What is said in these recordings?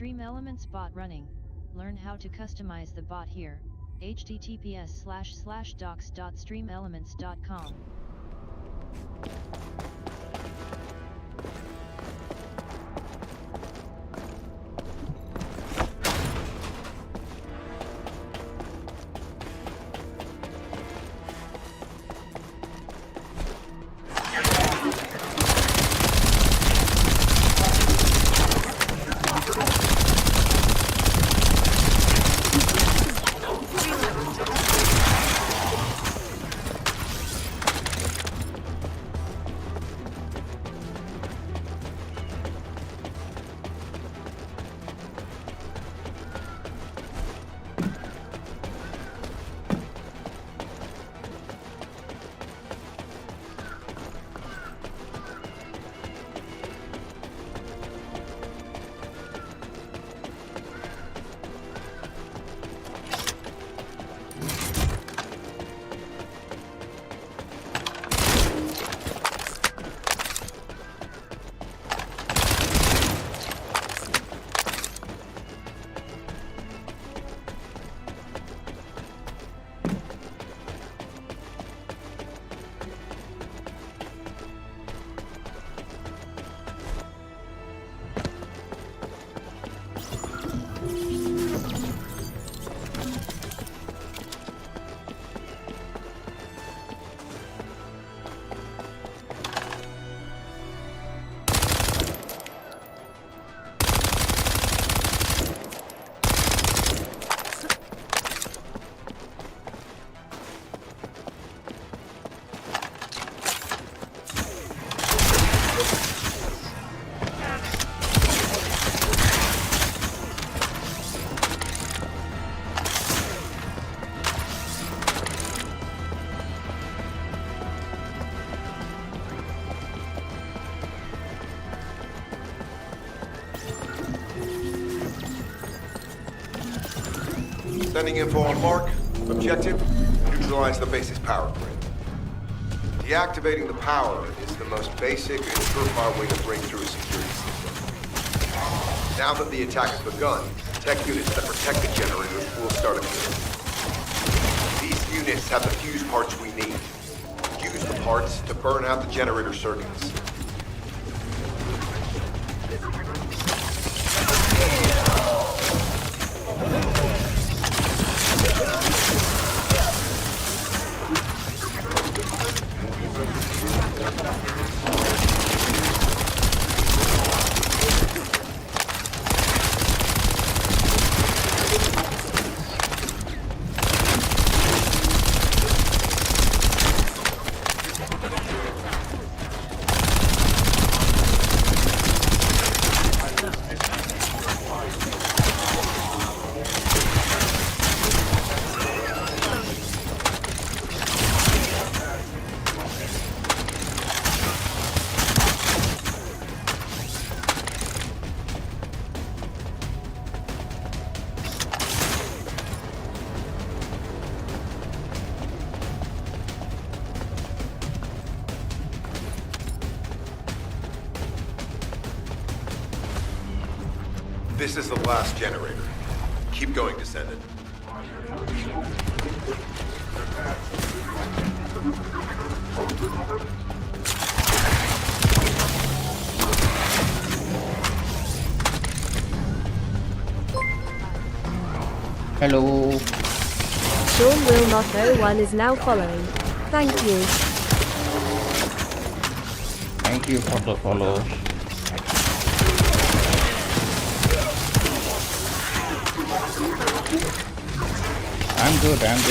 StreamElements bot running. Learn how to customize the bot here. https://docs.streamelements.com. Sending info on Mark. Objective, neutralize the base's power grid. Deactivating the power is the most basic and surefire way to break through a security system. Now that the attack has begun, tech units that protect the generators will start appearing. These units have the fuse parts we need. Use the parts to burn out the generator circuits. This is the last generator. Keep going, Descendant. Hello. Sean will not know one is now following. Thank you. Thank you for the follow. I'm good, thanks.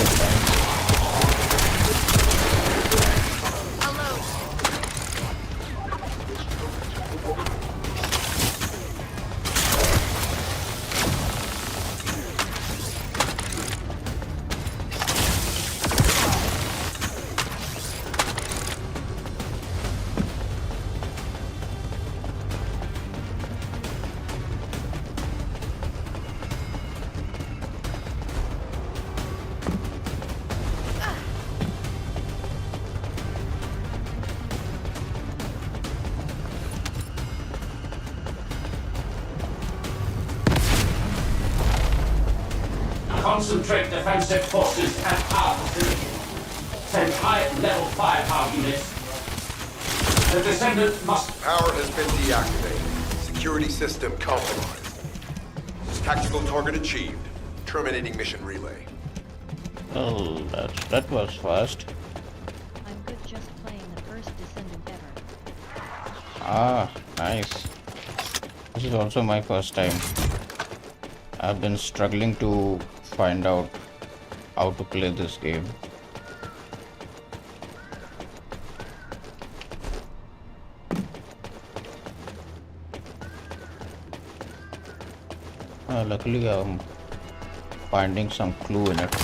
Concentrate defensive forces at our facility. Send high-level firepower units. The Descendant must... Power has been deactivated. Security system compromised. Tactical target achieved. Terminating mission relay. Oh, that was fast. I'm good just playing the first Descendant ever. Ah, nice. This is also my first time. I've been struggling to find out how to play this game. Luckily, I'm finding some clue in it.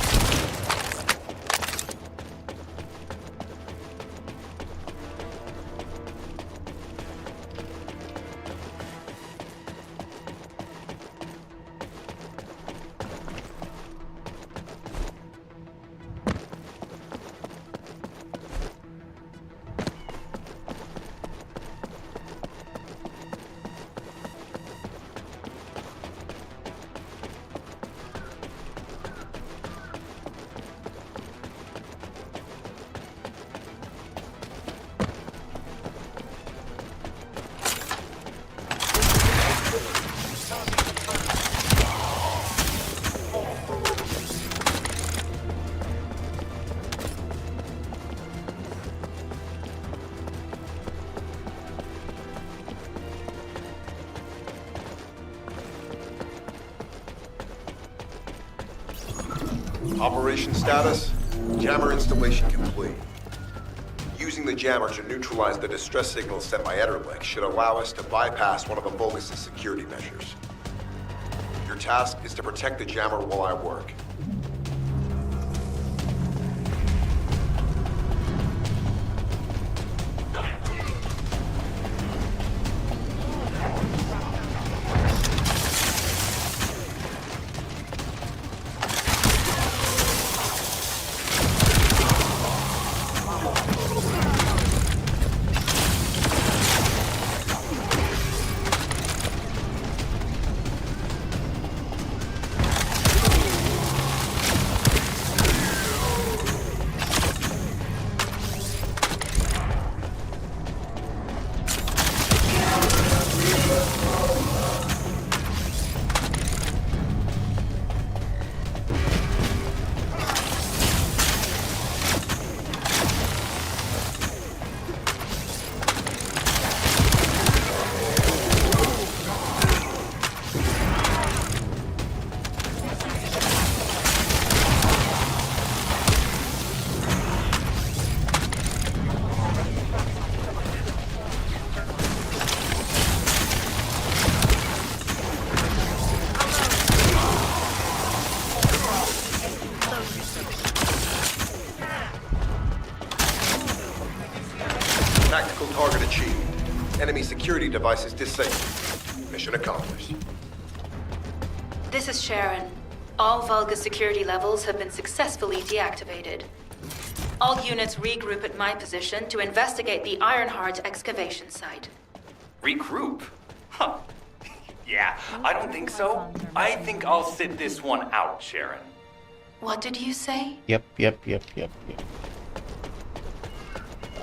Operation status, jammer installation complete. Using the jammer to neutralize the distress signals sent by Ederlich should allow us to bypass one of the Vulgus' security measures. Your task is to protect the jammer while I work. Tactical target achieved. Enemy security devices disabled. Mission accomplished. This is Sharon. All Vulgus security levels have been successfully deactivated. All units regroup at my position to investigate the Ironheart excavation site. Regroup? Huh. Yeah, I don't think so. I think I'll sit this one out, Sharon. What did you say? Yep.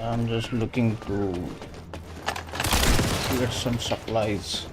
I'm just looking to get some supplies.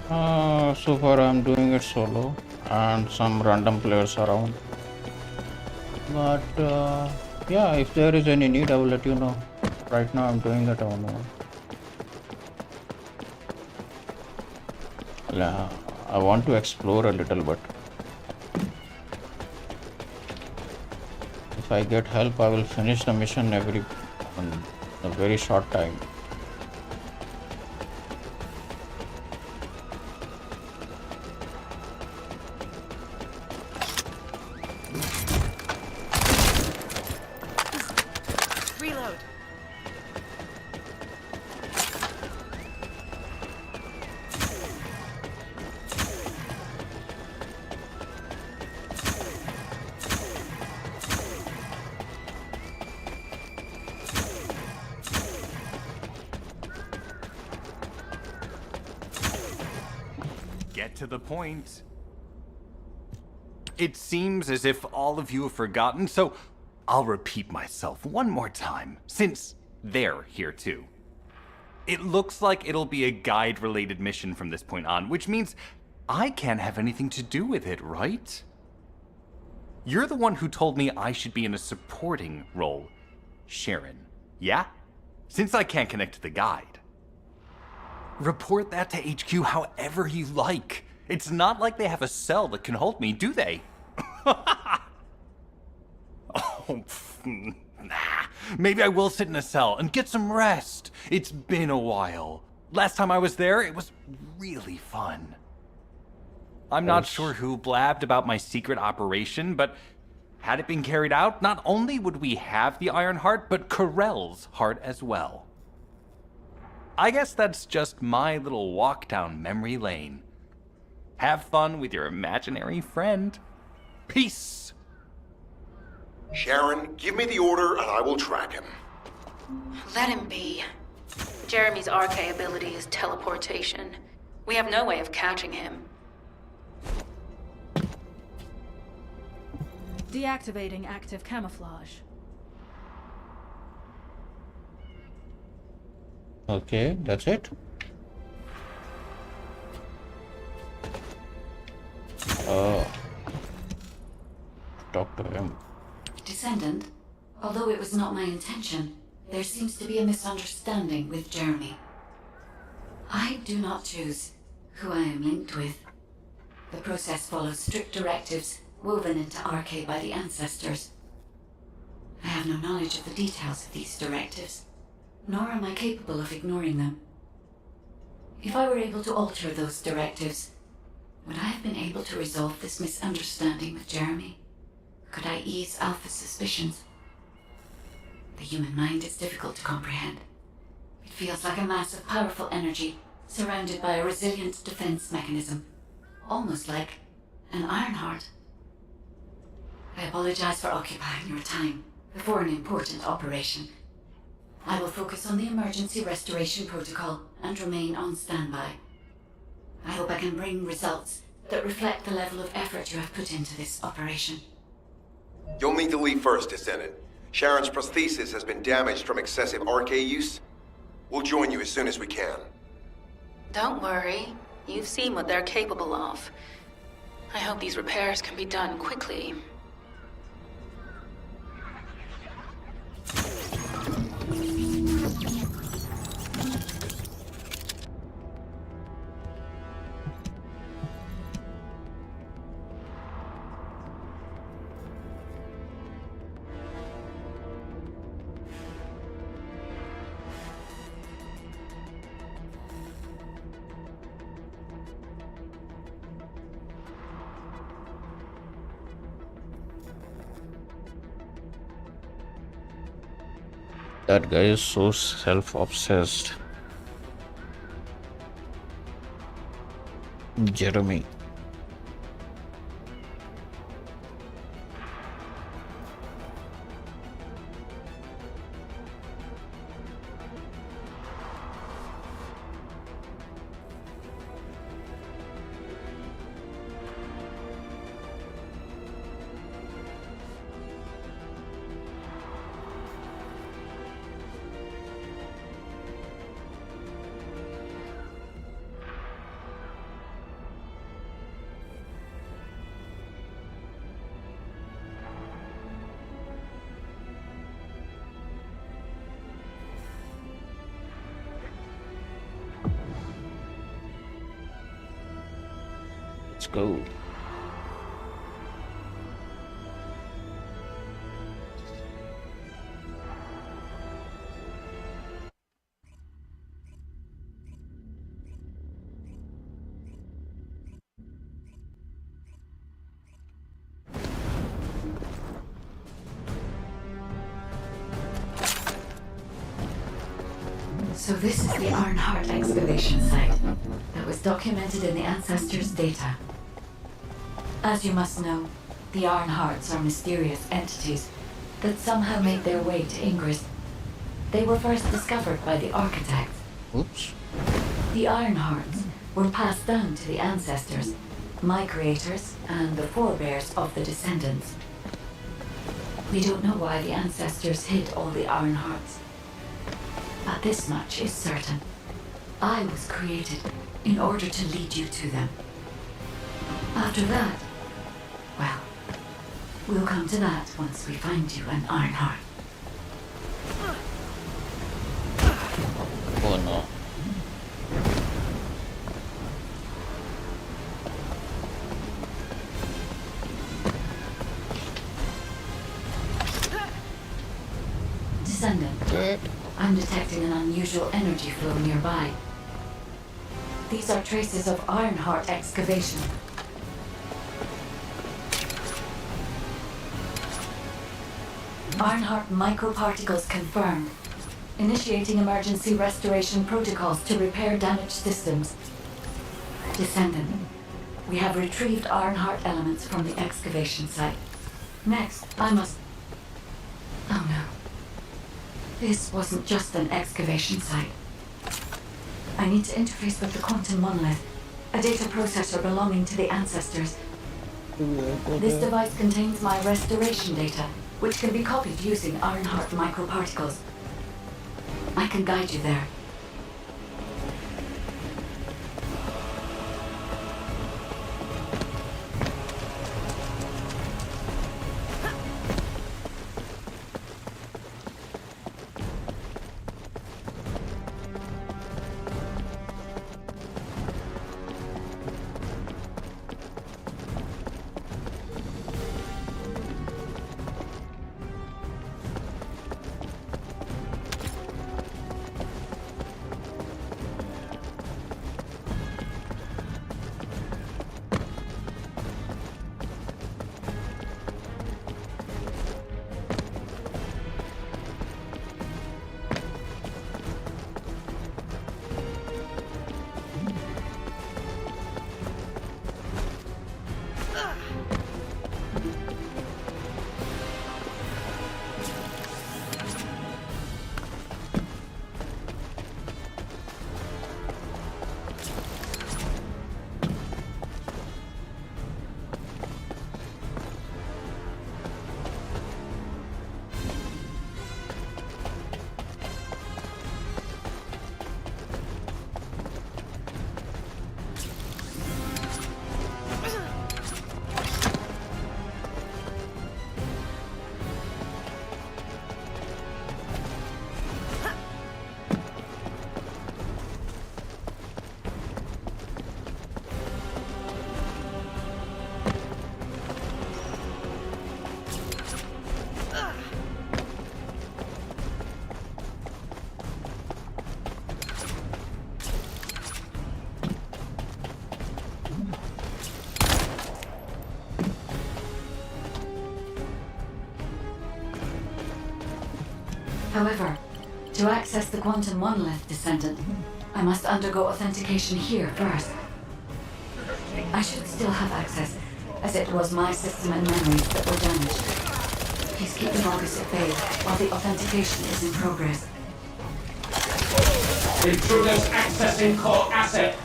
So far I'm doing it solo and some random players around. But yeah, if there is any need, I will let you know. Right now I'm doing it on own. Yeah, I want to explore a little, but if I get help, I will finish the mission in a very short time. Reload. Get to the point. It seems as if all of you have forgotten, so I'll repeat myself one more time, since they're here too. It looks like it'll be a guide-related mission from this point on, which means I can't have anything to do with it, right? You're the one who told me I should be in a supporting role, Sharon. Yeah? Since I can't connect to the guide. Report that to HQ however you like. It's not like they have a cell that can hold me, do they? Nah. Maybe I will sit in a cell and get some rest. It's been a while. Last time I was there, it was really fun. I'm not sure who blabbed about my secret operation, but had it been carried out, not only would we have the Iron Heart, but Corell's heart as well. I guess that's just my little walk down memory lane. Have fun with your imaginary friend. Peace! Sharon, give me the order and I will track him. Let him be. Jeremy's RK ability is teleportation. We have no way of catching him. Deactivating active camouflage. Okay, that's it. Talk to him. Descendant, although it was not my intention, there seems to be a misunderstanding with Jeremy. I do not choose who I am linked with. The process follows strict directives woven into RK by the ancestors. I have no knowledge of the details of these directives, nor am I capable of ignoring them. If I were able to alter those directives, would I have been able to resolve this misunderstanding with Jeremy? Could I ease Alpha's suspicions? The human mind is difficult to comprehend. It feels like a mass of powerful energy surrounded by a resilient defense mechanism, almost like an Ironheart. I apologize for occupying your time before an important operation. I will focus on the emergency restoration protocol and remain on standby. I hope I can bring results that reflect the level of effort you have put into this operation. You'll need to leave first, Descendant. Sharon's prosthesis has been damaged from excessive RK use. We'll join you as soon as we can. Don't worry. You've seen what they're capable of. I hope these repairs can be done quickly. That guy is so self-obsessed. Jeremy. Let's go. So this is the Ironheart excavation site that was documented in the Ancestors' data. As you must know, the Ironhearts are mysterious entities that somehow made their way to Ingress. They were first discovered by the Architects. Oops. The Ironhearts were passed down to the Ancestors, my creators, and the forebears of the Descendants. We don't know why the Ancestors hid all the Ironhearts. But this much is certain. I was created in order to lead you to them. After that, well, we'll come to that once we find you an Ironheart. Oh no. Descendant, I'm detecting an unusual energy flow nearby. These are traces of Ironheart excavation. Ironheart microparticles confirmed. Initiating emergency restoration protocols to repair damaged systems. Descendant, we have retrieved Ironheart elements from the excavation site. Next, I must... Oh no. This wasn't just an excavation site. I need to interface with the quantum monolith, a data processor belonging to the Ancestors. This device contains my restoration data, which can be copied using Ironheart microparticles. I can guide you there. However, to access the quantum monolith, Descendant, I must undergo authentication here first. I should still have access, as it was my system and memories that were damaged. Please keep the Vulgus at bay while the authentication is in progress. Intruders accessing core asset.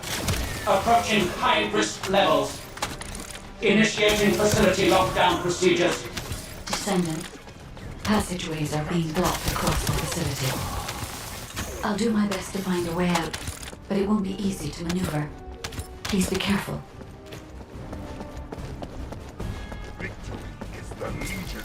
Approaching high-risk levels. Initiating facility lockdown procedures. Descendant, passageways are being blocked across the facility. I'll do my best to find a way out, but it won't be easy to maneuver. Please be careful. Victory is the Legion.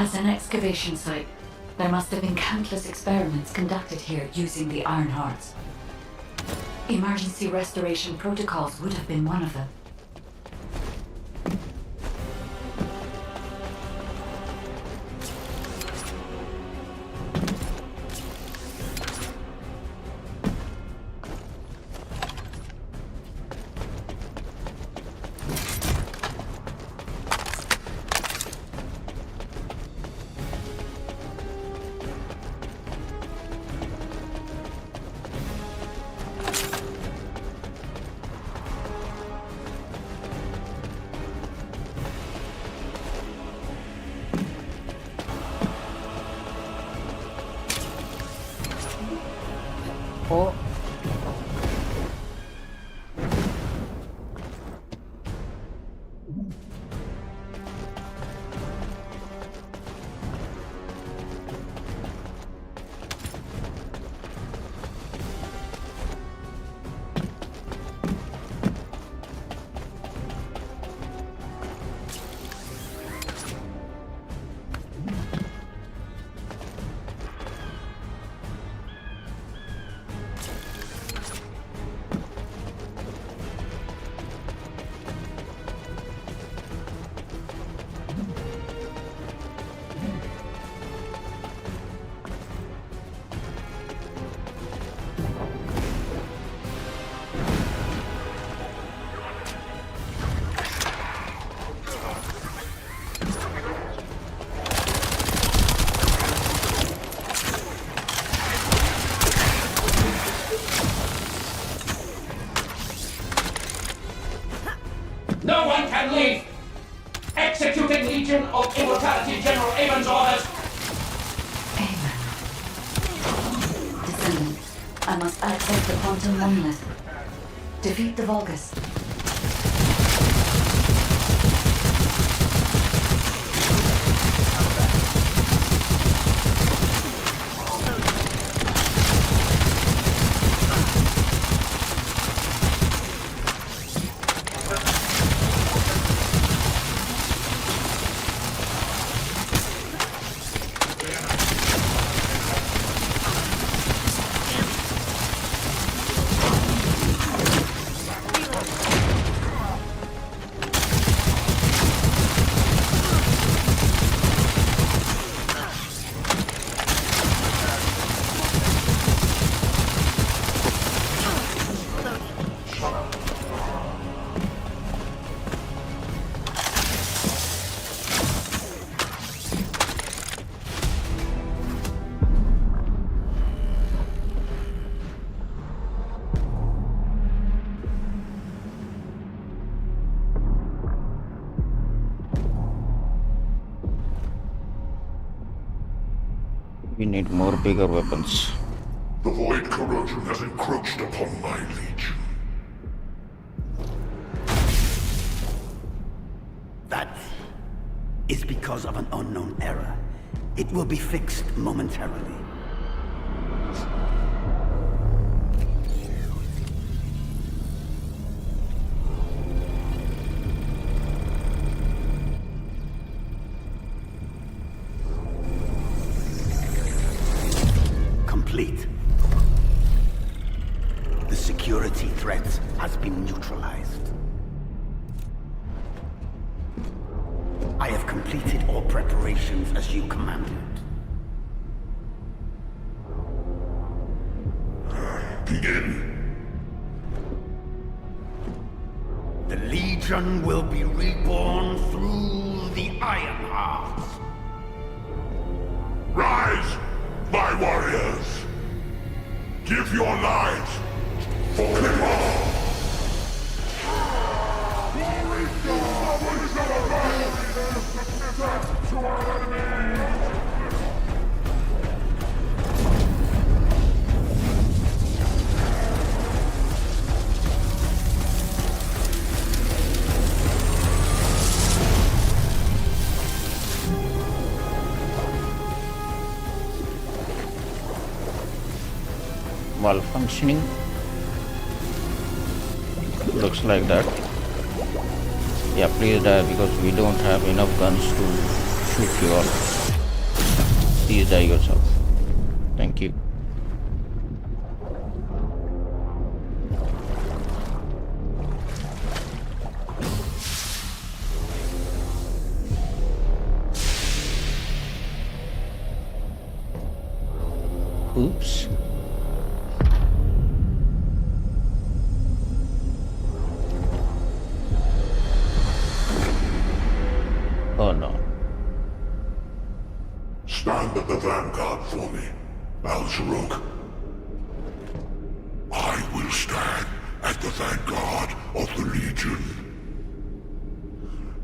As an excavation site, there must have been countless experiments conducted here using the Iron Hearts. Emergency restoration protocols would have been one of them. Oh. No one can leave! Executing Legion of Immortality General Avon's orders! Amen. Descendant, I must access the quantum monolith. Defeat the Vulgus. We need more bigger weapons. The void corrosion has encroached upon my legion. That is because of an unknown error. It will be fixed momentarily. Complete. The security threat has been neutralized. I have completed all preparations as you commanded. Begin. The Legion will be reborn through the Iron Heart. Rise, my warriors! Give your lives for Clipper! Malfunctioning. Looks like that. Yeah, please die because we don't have enough guns to shoot you all. Please die yourself. Thank you. Oops. Oh no. Stand at the vanguard for me, Al-Zaruk. I will stand at the vanguard of the Legion.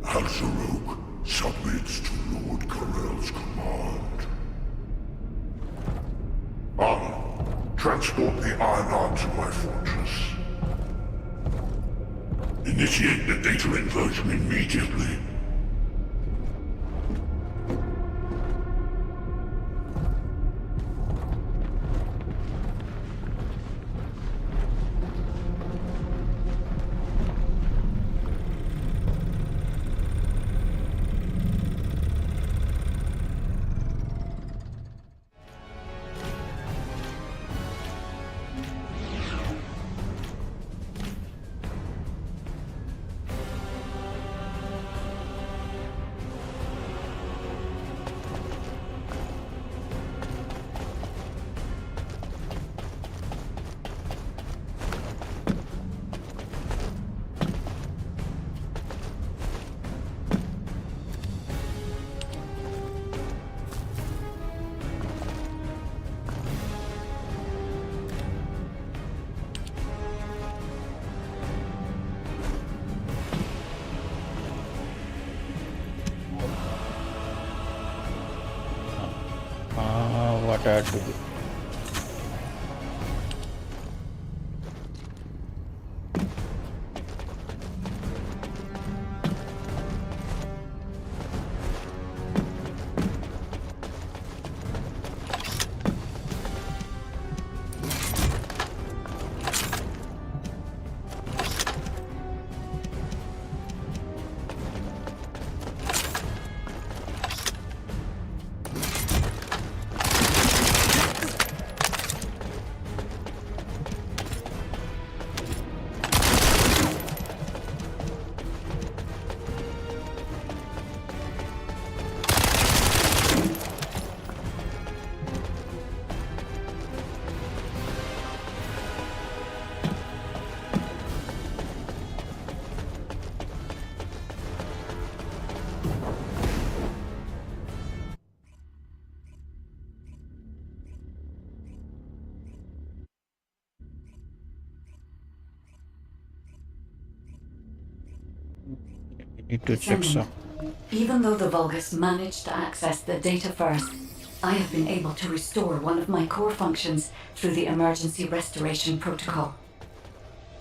Al-Zaruk submits to Lord Karel's command. Transport the Ironheart to my fortress. Initiate the data inversion immediately. What I had to do. Need to check some. Even though the Vulgus managed to access the data first, I have been able to restore one of my core functions through the emergency restoration protocol.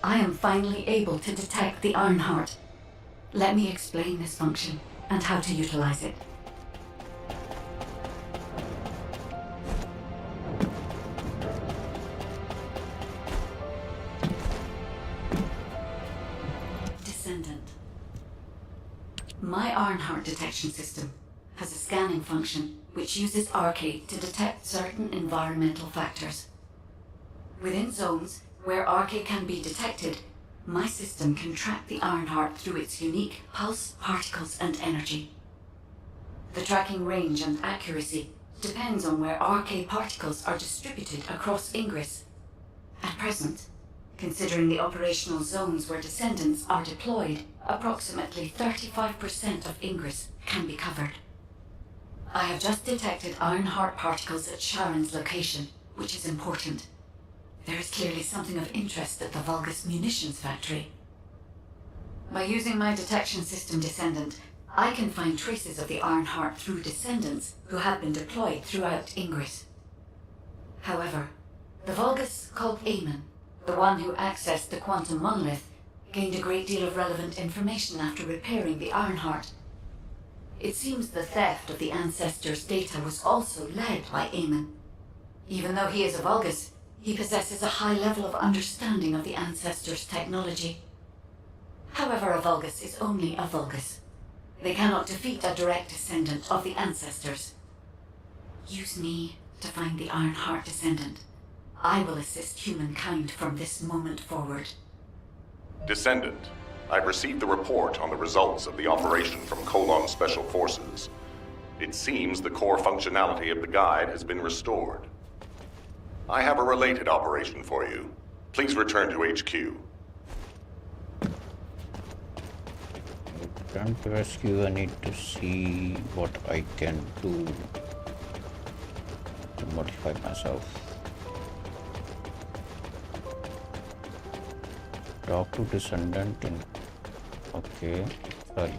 I am finally able to detect the Ironheart. Let me explain this function and how to utilize it. Descendant. My Ironheart detection system has a scanning function which uses Arcade to detect certain environmental factors. Within zones where Arcade can be detected, my system can track the Ironheart through its unique pulse, particles, and energy. The tracking range and accuracy depends on where Arcade particles are distributed across Ingress. At present, considering the operational zones where Descendants are deployed, approximately 35% of Ingress can be covered. I have just detected Ironheart particles at Sharon's location, which is important. There is clearly something of interest at the Vulgus munitions factory. By using my detection system Descendant, I can find traces of the Ironheart through Descendants who have been deployed throughout Ingress. However, the Vulgus called Amon, the one who accessed the quantum monolith, gained a great deal of relevant information after repairing the Ironheart. It seems the theft of the Ancestors' data was also led by Amon. Even though he is a Vulgus, he possesses a high level of understanding of the Ancestors' technology. However, a Vulgus is only a Vulgus. They cannot defeat a direct descendant of the Ancestors. Use me to find the Ironheart Descendant. I will assist humankind from this moment forward. Descendant, I've received the report on the results of the operation from Colon Special Forces. It seems the core functionality of the guide has been restored. I have a related operation for you. Please return to HQ. Return to rescue. I need to see what I can do to modify myself. Talk to Descendant in... Okay, sorry.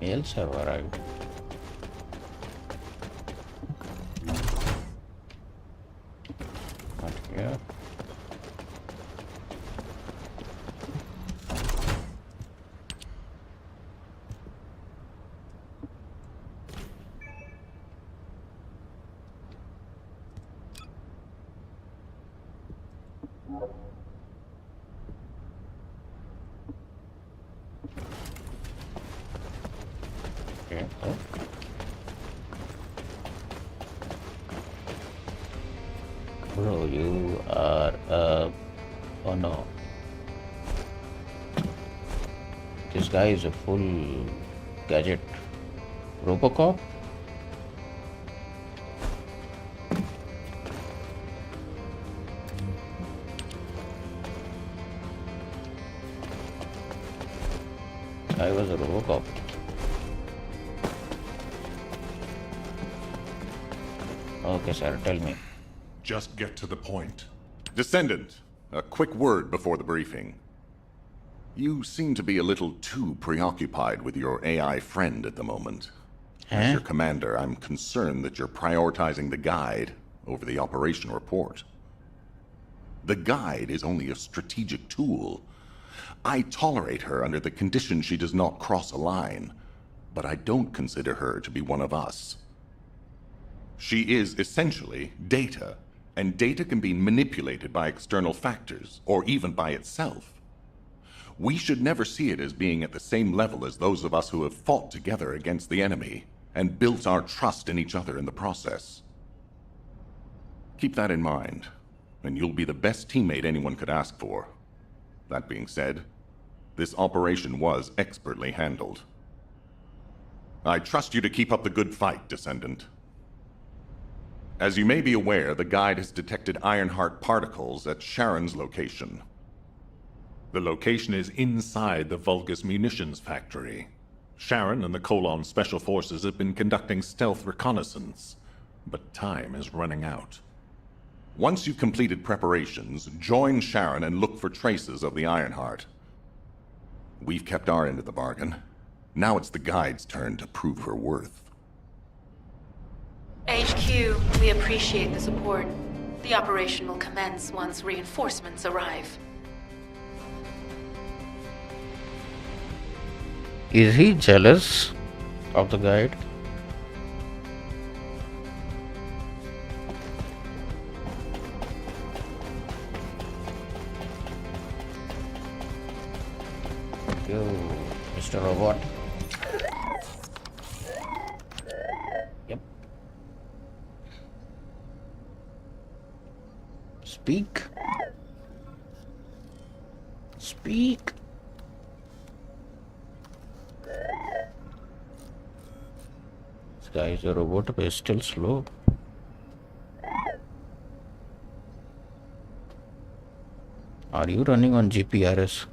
Mails have arrived. Not here. Okay. Oh. Bro, you are oh no. This guy is a full gadget. Robocop? I was a Robocop. Okay, sir, tell me. Just get to the point. Descendant, a quick word before the briefing. You seem to be a little too preoccupied with your AI friend at the moment. As your commander, I'm concerned that you're prioritizing the guide over the operation report. The guide is only a strategic tool. I tolerate her under the condition she does not cross a line, but I don't consider her to be one of us. She is essentially data, and data can be manipulated by external factors, or even by itself. We should never see it as being at the same level as those of us who have fought together against the enemy, and built our trust in each other in the process. Keep that in mind, and you'll be the best teammate anyone could ask for. That being said, this operation was expertly handled. I trust you to keep up the good fight, Descendant. As you may be aware, the guide has detected Ironheart particles at Sharon's location. The location is inside the Vulgus munitions factory. Sharon and the Colon Special Forces have been conducting stealth reconnaissance, but time is running out. Once you've completed preparations, join Sharon and look for traces of the Ironheart. We've kept our end of the bargain. Now it's the guide's turn to prove her worth. HQ, we appreciate the support. The operation will commence once reinforcements arrive. Is he jealous of the guide? Yo, Mr. Robot. Yep. Speak. Speak. This guy is a robot, but is still slow. Are you running on GPRS?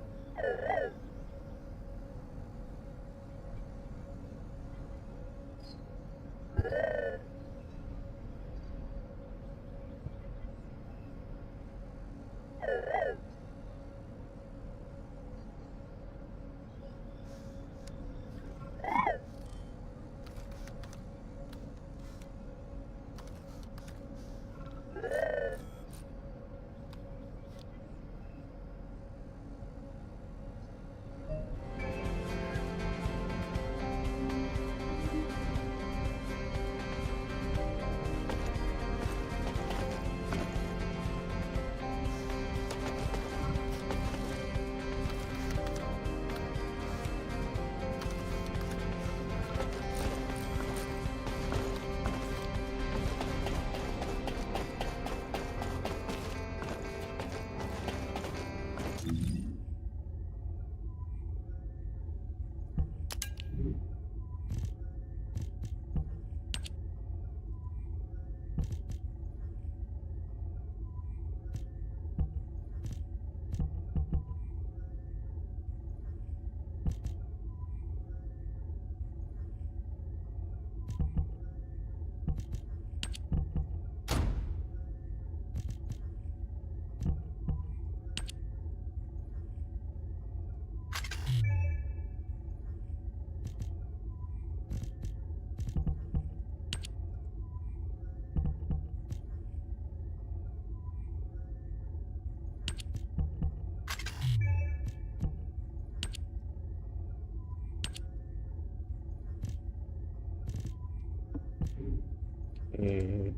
Okay.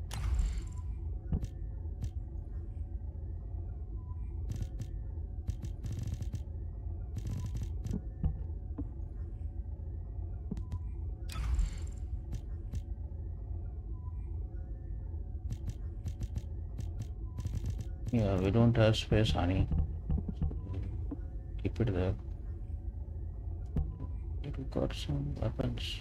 Yeah, we don't have space, honey. Keep it there. We got some weapons.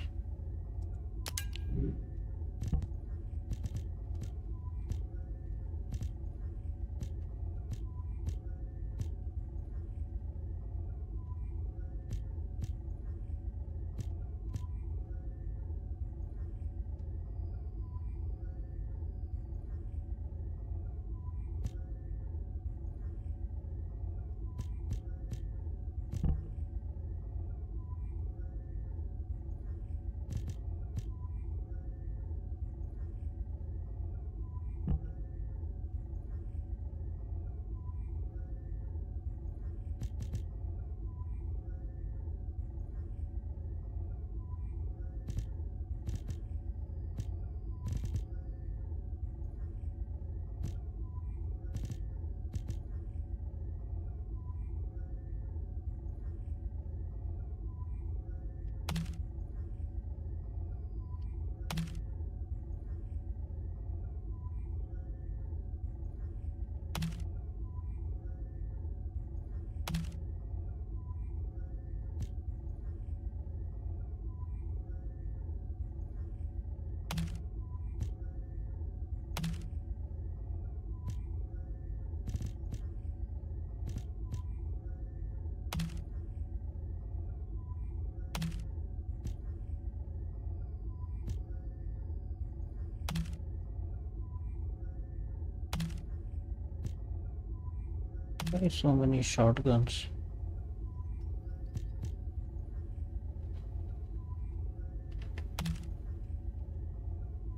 Why so many shotguns?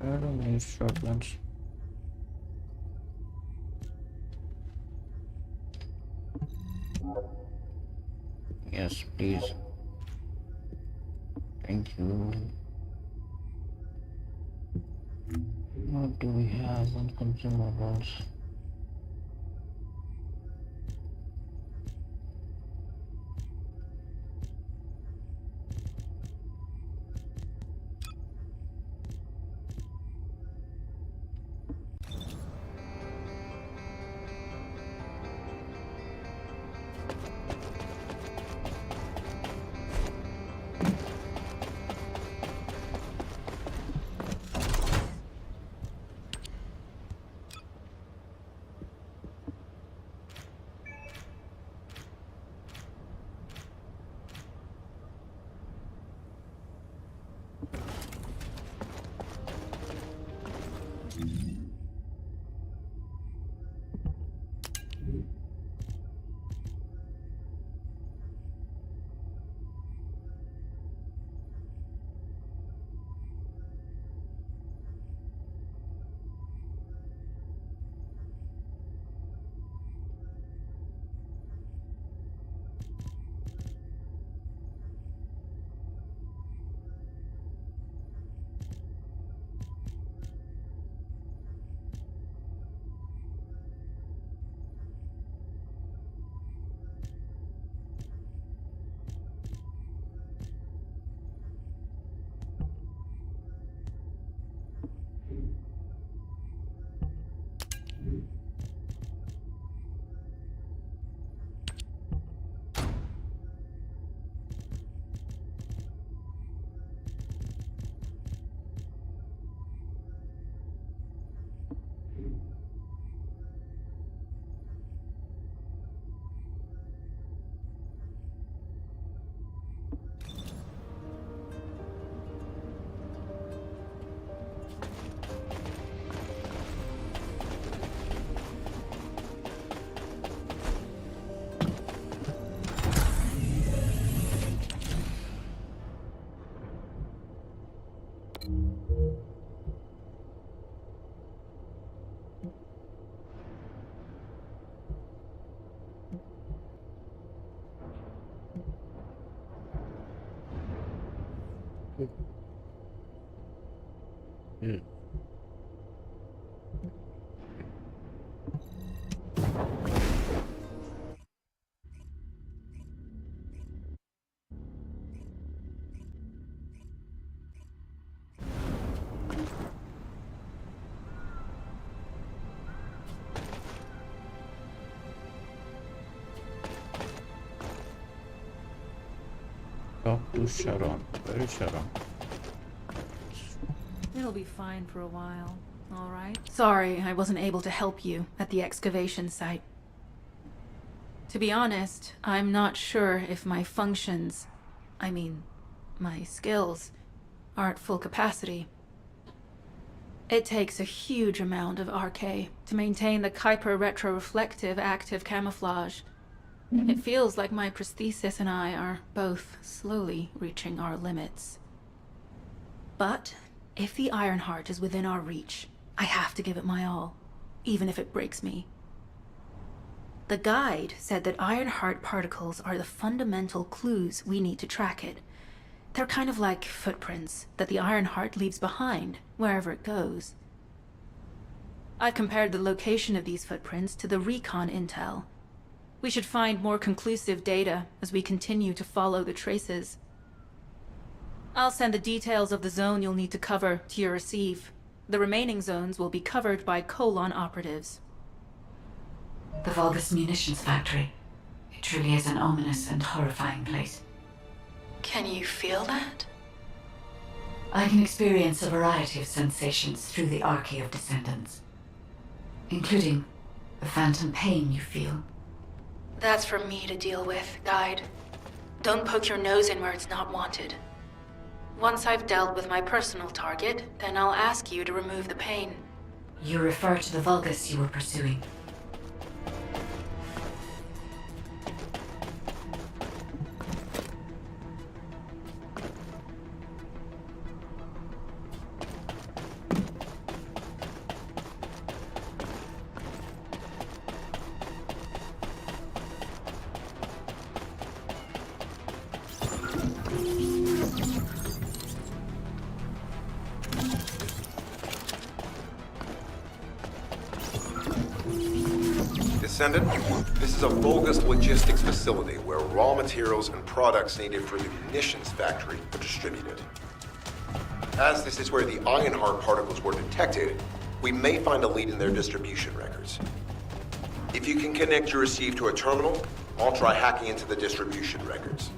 I don't need shotguns. Yes, please. Thank you. What do we have on consumables? talk to Sharon. Where is Sharon? It'll be fine for a while, alright? Sorry I wasn't able to help you at the excavation site. To be honest, I'm not sure if my functions, my skills, are at full capacity. It takes a huge amount of RK to maintain the Kuiper retroreflective active camouflage. It feels like my prosthesis and I are both slowly reaching our limits. But if the Ironheart is within our reach, I have to give it my all, even if it breaks me. The guide said that Ironheart particles are the fundamental clues we need to track it. They're kind of like footprints that the Ironheart leaves behind, wherever it goes. I've compared the location of these footprints to the recon intel. We should find more conclusive data as we continue to follow the traces. I'll send the details of the zone you'll need to cover to your receive. The remaining zones will be covered by Colon operatives. The Vulgus munitions factory. It truly is an ominous and horrifying place. Can you feel that? I can experience a variety of sensations through the Archae of Descendants, including the phantom pain you feel. That's for me to deal with, Guide. Don't poke your nose in where it's not wanted. Once I've dealt with my personal target, then I'll ask you to remove the pain. You refer to the Vulgus you were pursuing. Descendant, this is a Vulgus logistics facility where raw materials and products needed for the munitions factory are distributed. As this is where the Ironheart particles were detected, we may find a lead in their distribution records. If you can connect your receive to a terminal, I'll try hacking into the distribution records.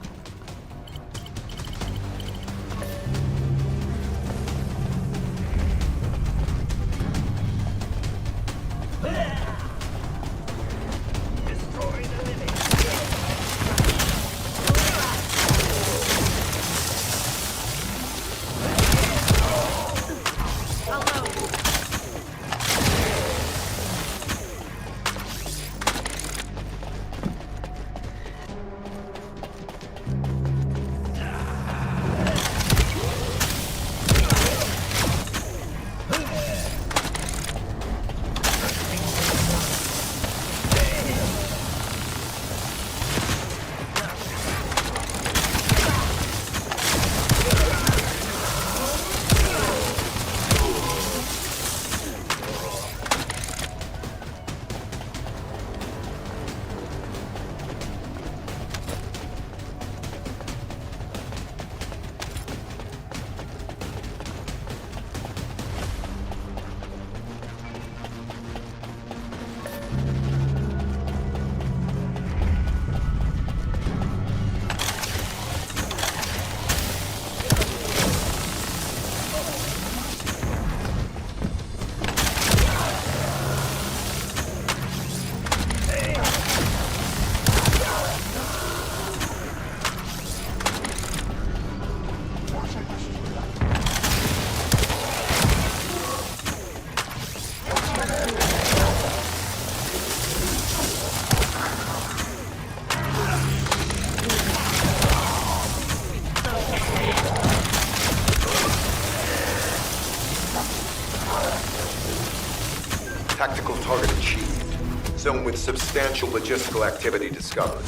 Tactical target achieved. Zone with substantial logistical activity discovered.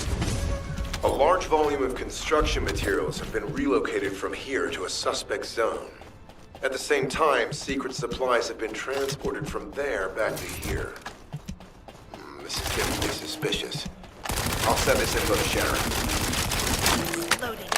A large volume of construction materials have been relocated from here to a suspect zone. At the same time, secret supplies have been transported from there back to here. This is getting me suspicious. I'll send this info to Sharon. Loading.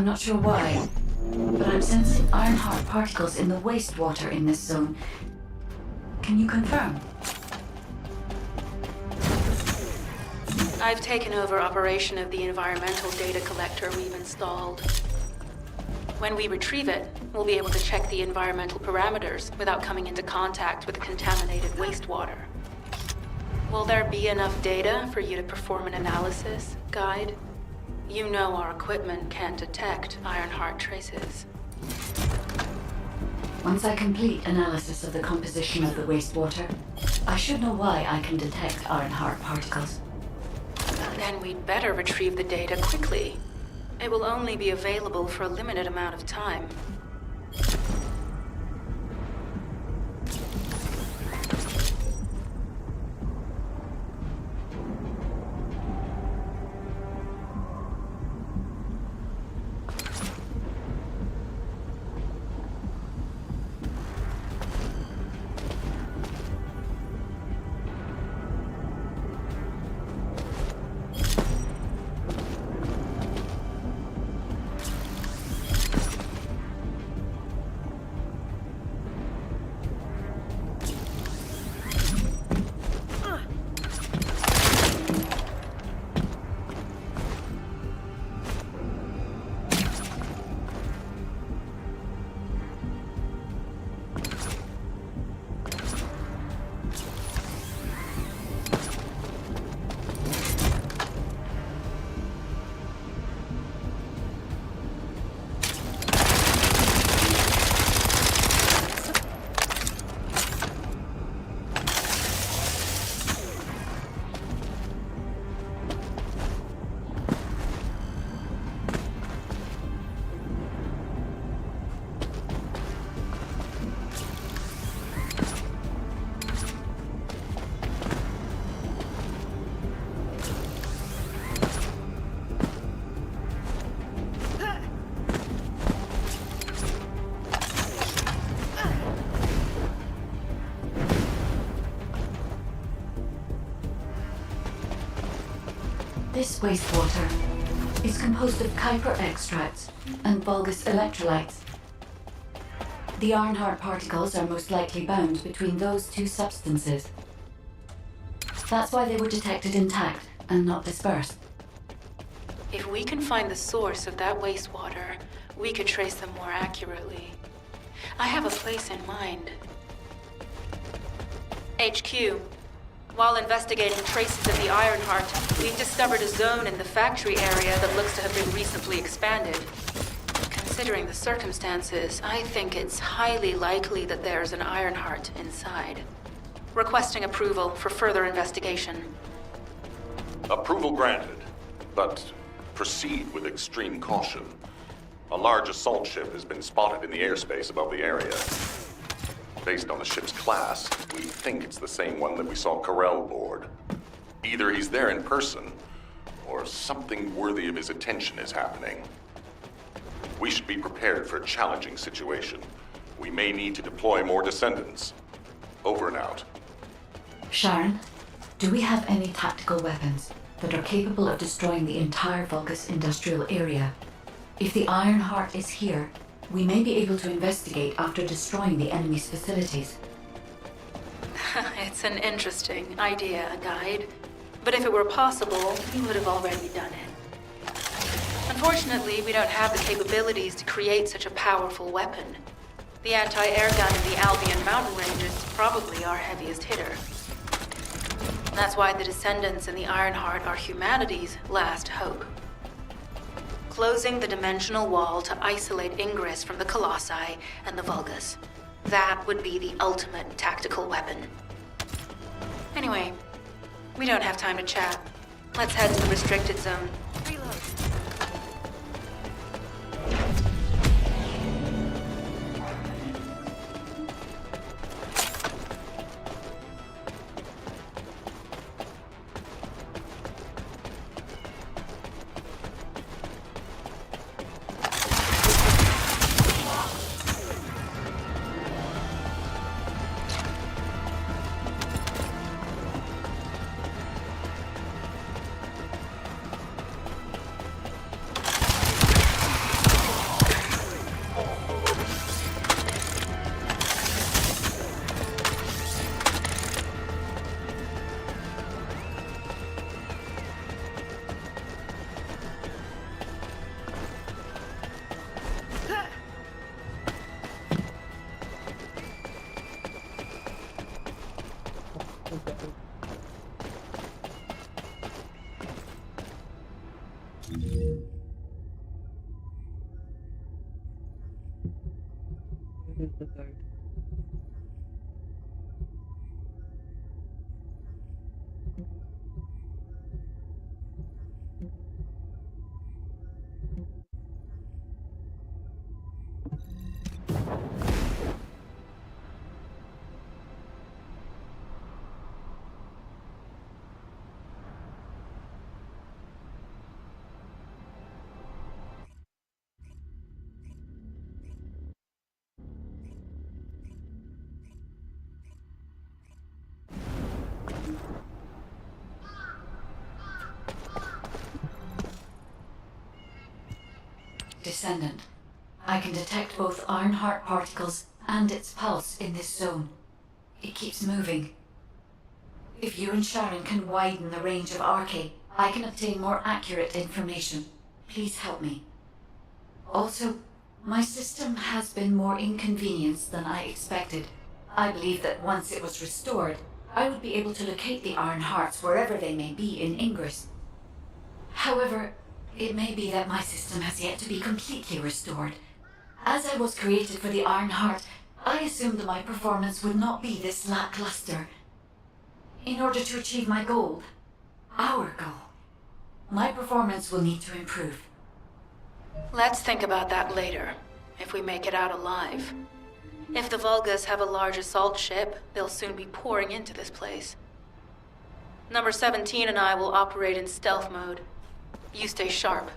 not sure why, but I'm sensing Ironheart particles in the wastewater in this zone. Can you confirm? I've taken over operation of the environmental data collector we've installed. When we retrieve it, we'll be able to check the environmental parameters without coming into contact with the contaminated wastewater. Will there be enough data for you to perform an analysis, Guide? You know our equipment can't detect Ironheart traces. Once I complete analysis of the composition of the wastewater, I should know why I can detect Ironheart particles. Then we'd better retrieve the data quickly. It will only be available for a limited amount of time. This wastewater is composed of Kuiper extracts and Vulgus electrolytes. The Ironheart particles are most likely bound between those two substances. That's why they were detected intact and not dispersed. If we can find the source of that wastewater, we could trace them more accurately. I have a place in mind. HQ. While investigating traces of the Ironheart, we've discovered a zone in the factory area that looks to have been recently expanded. Considering the circumstances, I think it's highly likely that there's an Ironheart inside. Requesting approval for further investigation. Approval granted, but proceed with extreme caution. A large assault ship has been spotted in the airspace above the area. Based on the ship's class, we think it's the same one that we saw Corell board. Either he's there in person, or something worthy of his attention is happening. We should be prepared for a challenging situation. We may need to deploy more descendants. Over and out. Sharon, do we have any tactical weapons that are capable of destroying the entire Vulgus industrial area? If the Ironheart is here, we may be able to investigate after destroying the enemy's facilities. It's an interesting idea, Guide. But if it were possible, we would have already done it. Unfortunately, we don't have the capabilities to create such a powerful weapon. The anti-air gun in the Albion mountain range is probably our heaviest hitter. That's why the Descendants and the Ironheart are humanity's last hope. Closing the dimensional wall to isolate Ingress from the Colossi and the Vulgus. That would be the ultimate tactical weapon. Anyway, we don't have time to chat. Let's head to the restricted zone. Reload. Where is the guide? Descendant, I can detect both Ironheart particles and its pulse in this zone. It keeps moving. If you and Sharon can widen the range of Arche, I can obtain more accurate information. Please help me. Also, my system has been more inconvenienced than I expected. I believe that once it was restored, I would be able to locate the Ironhearts wherever they may be in Ingress. However, it may be that my system has yet to be completely restored. As I was created for the Ironheart, I assumed that my performance would not be this lackluster. In order to achieve my goal, our goal, my performance will need to improve. Let's think about that later, if we make it out alive. If the Vulgus have a large assault ship, they'll soon be pouring into this place. Number 17 and I will operate in stealth mode. You stay sharp.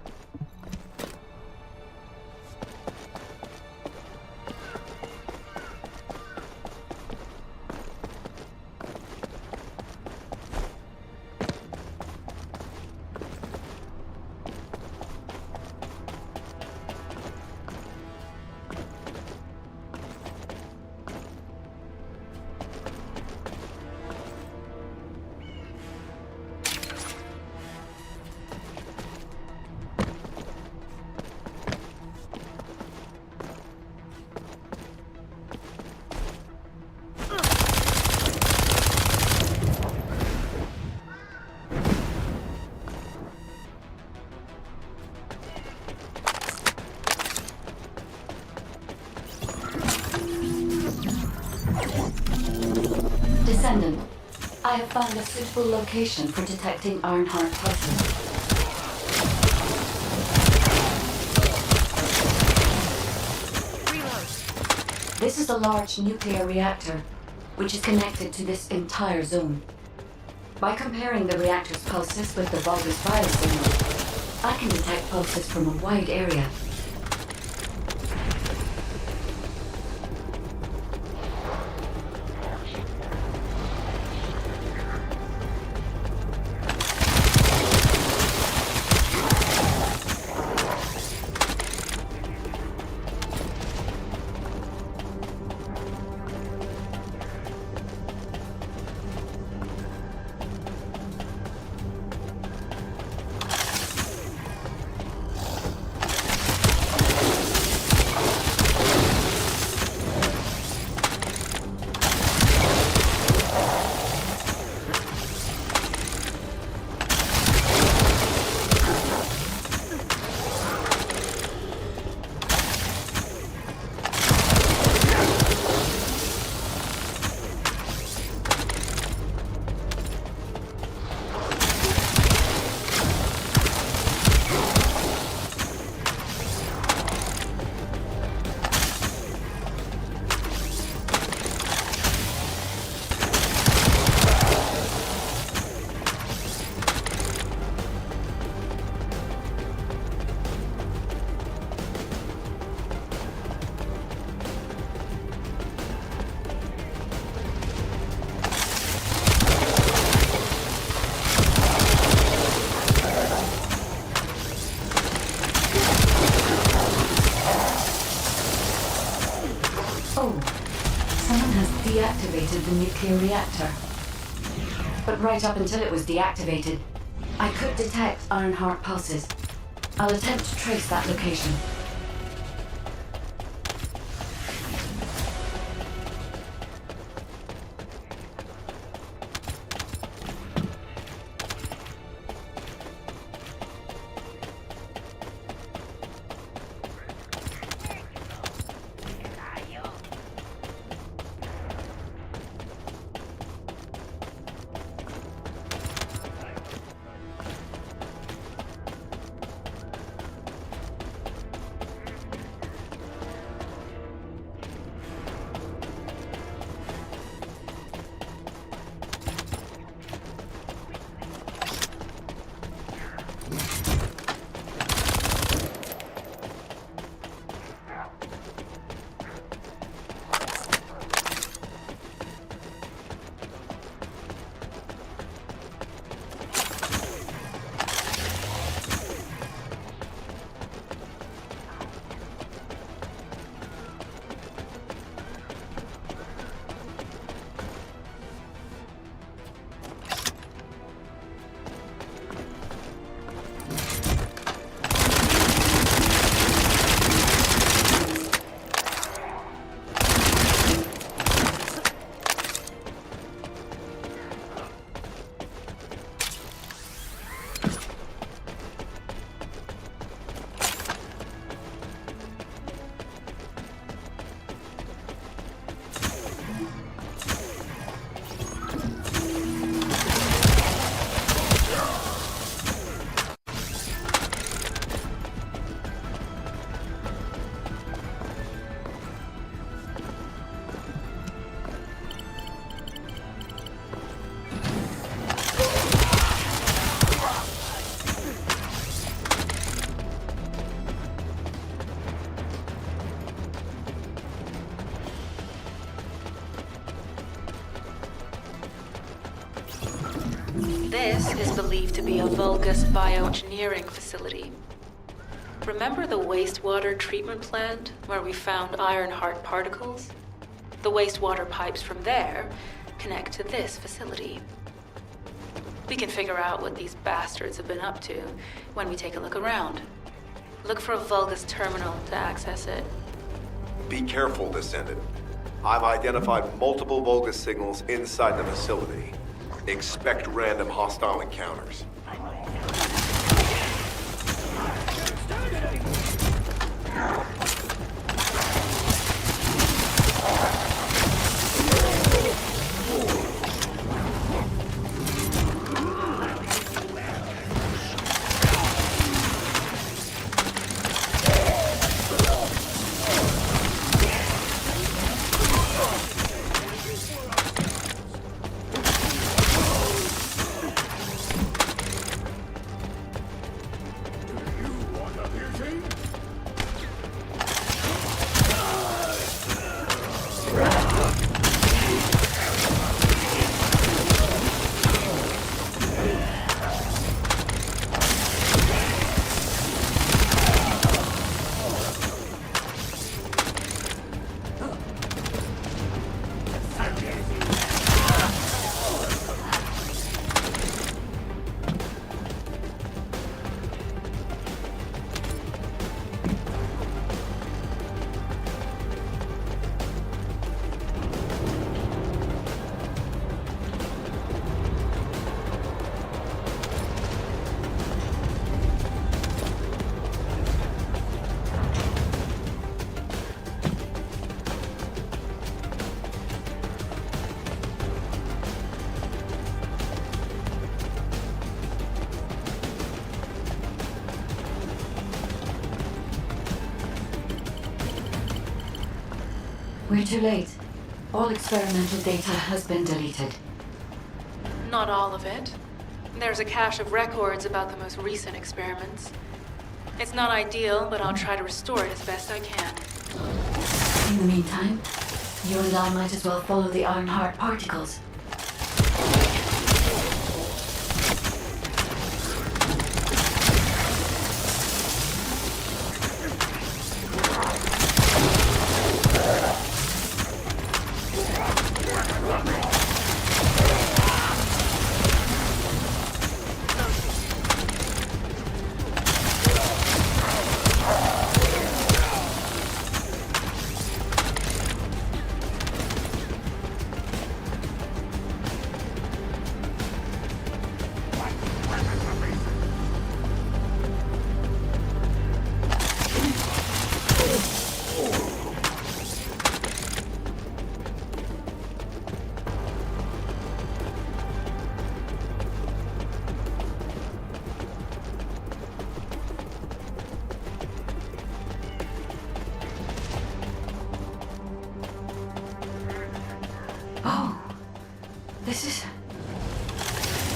Descendant, I have found a suitable location for detecting Ironheart pulses. This is a large nuclear reactor, which is connected to this entire zone. By comparing the reactor's pulses with the Vulgus biosignal, I can detect pulses from a wide area. Deactivated the nuclear reactor. But right up until it was deactivated, I could detect Ironheart pulses. I'll attempt to trace that location. This is believed to be a Vulgus bioengineering facility. Remember the wastewater treatment plant where we found Ironheart particles? The wastewater pipes from there connect to this facility. We can figure out what these bastards have been up to when we take a look around. Look for a Vulgus terminal to access it. Be careful, Descendant. I've identified multiple Vulgus signals inside the facility. Expect random hostile encounters. We're too late. All experimental data has been deleted. Not all of it. There's a cache of records about the most recent experiments. It's not ideal, but I'll try to restore it as best I can. In the meantime, you and I might as well follow the Ironheart particles.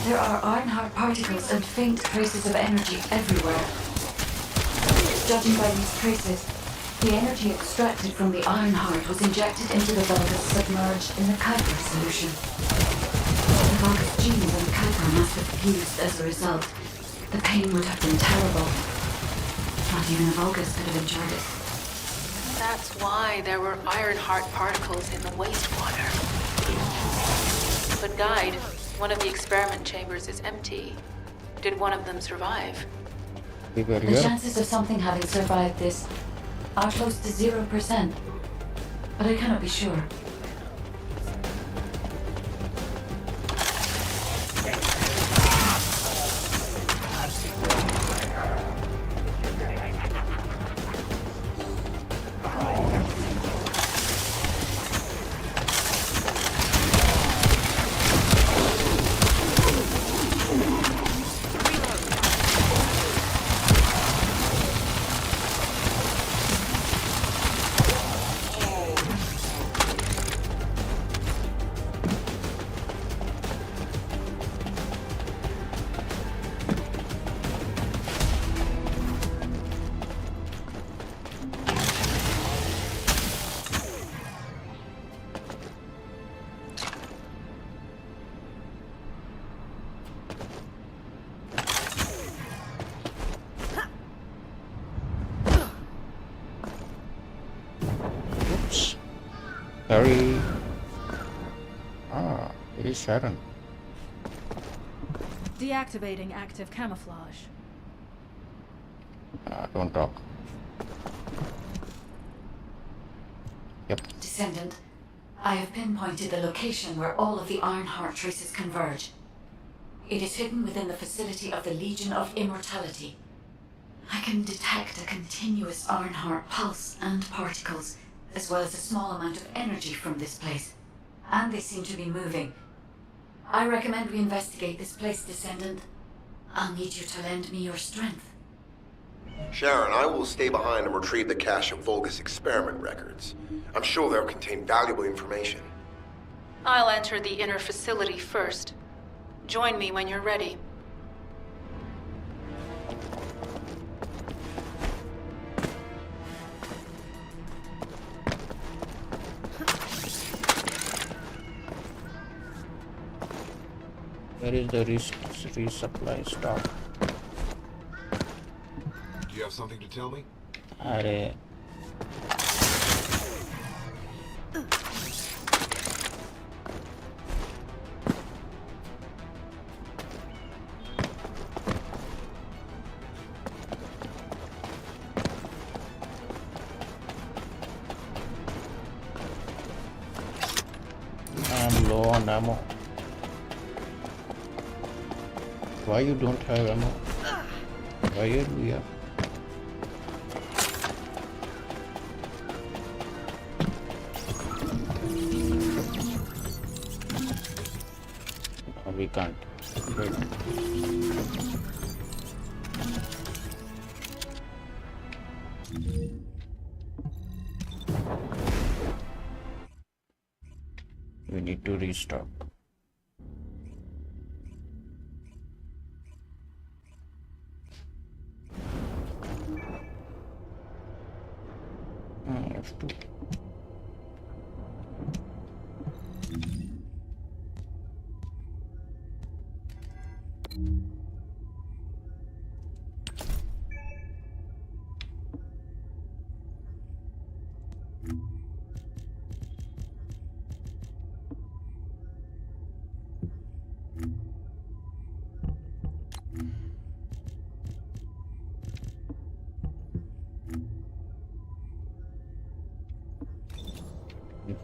There are Ironheart particles and faint traces of energy everywhere. Judging by these traces, the energy extracted from the Ironheart was injected into the Vulgus submerged in the Kuiper solution. The Vulgus genes and Kuiper must have fused as a result. The pain would have been terrible. Not even a Vulgus could have endured it. That's why there were Ironheart particles in the wastewater. But Guide, one of the experiment chambers is empty. Did one of them survive? The chances of something having survived this are close to 0%, but I cannot be sure. Harry. Ah, it is Sharon. Deactivating active camouflage. Don't talk. Yep. Descendant, I have pinpointed the location where all of the Ironheart traces converge. It is hidden within the facility of the Legion of Immortality. I can detect a continuous Ironheart pulse and particles, as well as a small amount of energy from this place. And they seem to be moving. I recommend we investigate this place, Descendant. I'll need you to lend me your strength. Sharon, I will stay behind and retrieve the cache of Vulgus experiment records. I'm sure they'll contain valuable information. I'll enter the inner facility first. Join me when you're ready. Where is the resupply stock? Do you have something to tell me? Arey. I'm low on ammo. Why you don't have ammo? Why you have? No, we can't. Wait. We need to restock. F2.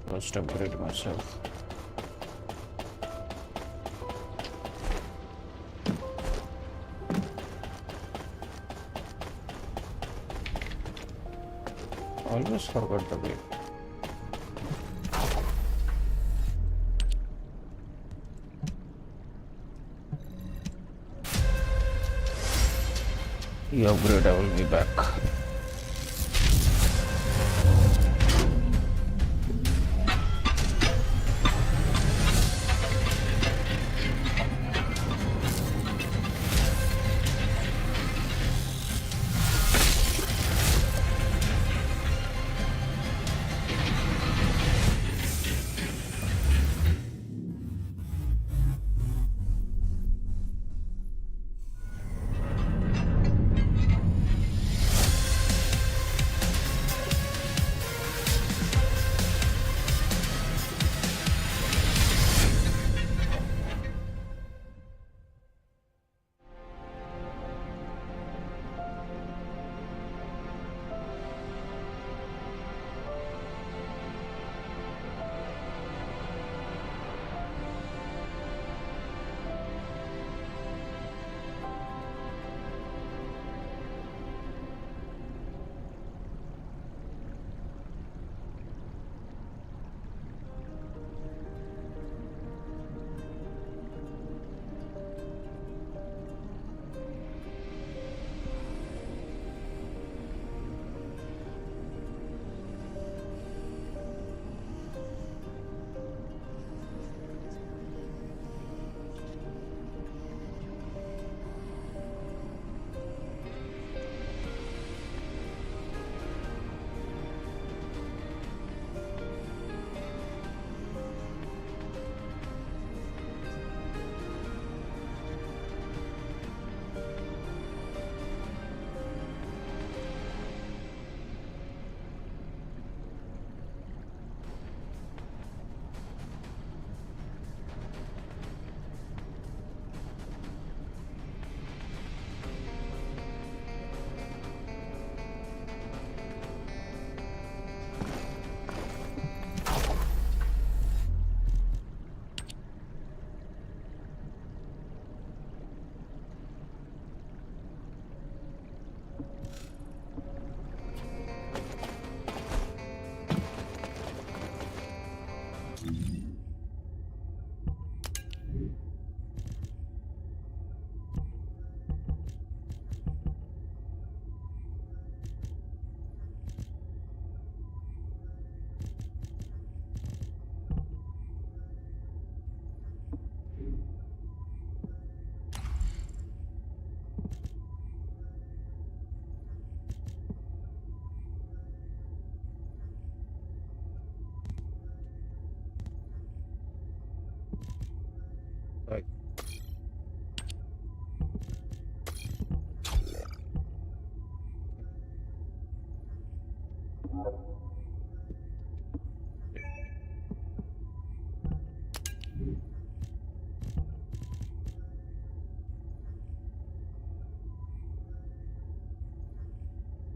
First upgrade myself. Always forgot the way. You upgrade, I will be back.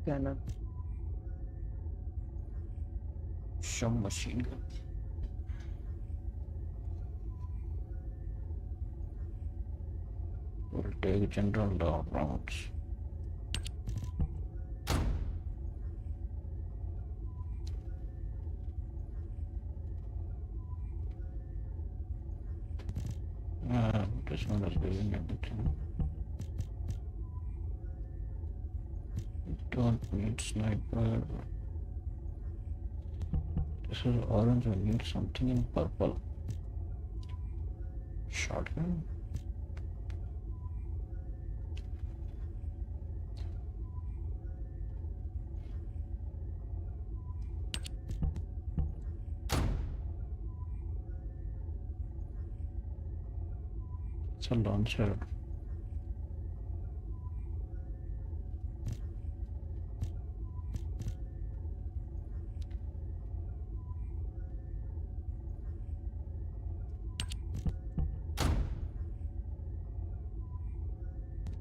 cannon, submachine gun. We'll take general rounds. This one is doing everything. Don't need sniper. This is orange. I need something in purple. Shotgun. It's a launcher.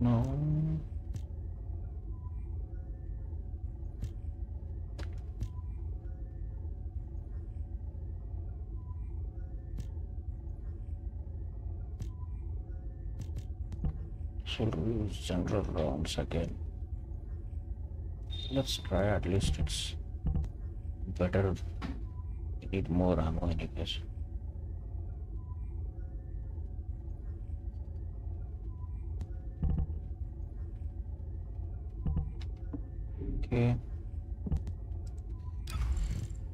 No. So we'll use general rounds again. Let's try, at least it's better. We need more ammo anyways. Okay.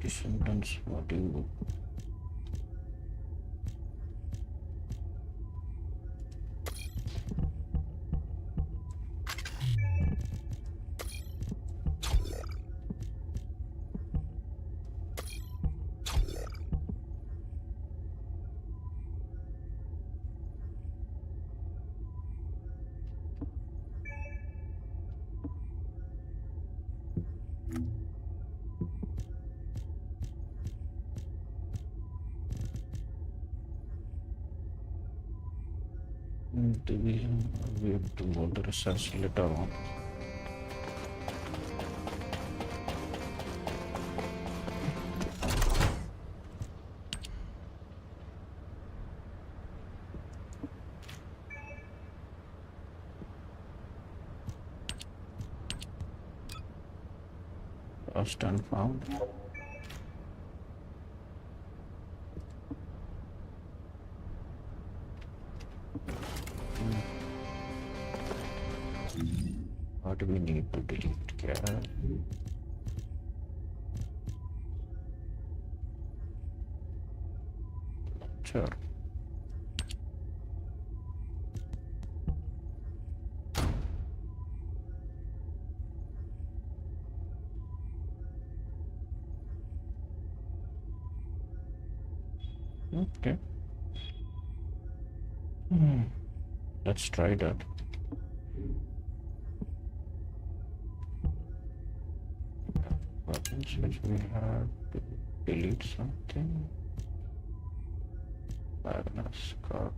Descendants, what do you... Division, we have to go the research later on. Lost and found. What do we need to delete? Care. Sure. Okay. Let's try that. Weapons which we have to delete something. Magnus, copy.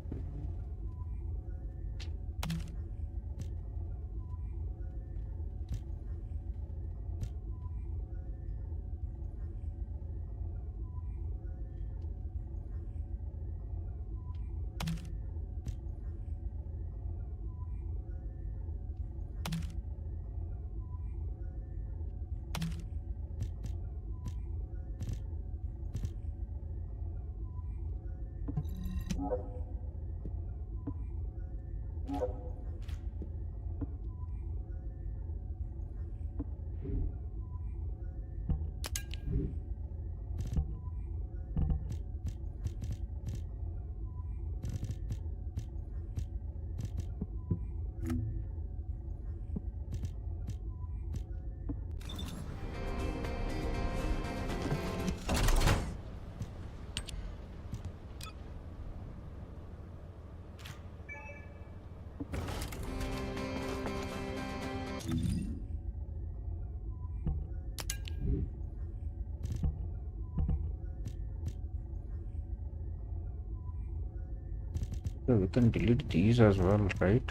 So we can delete these as well, right?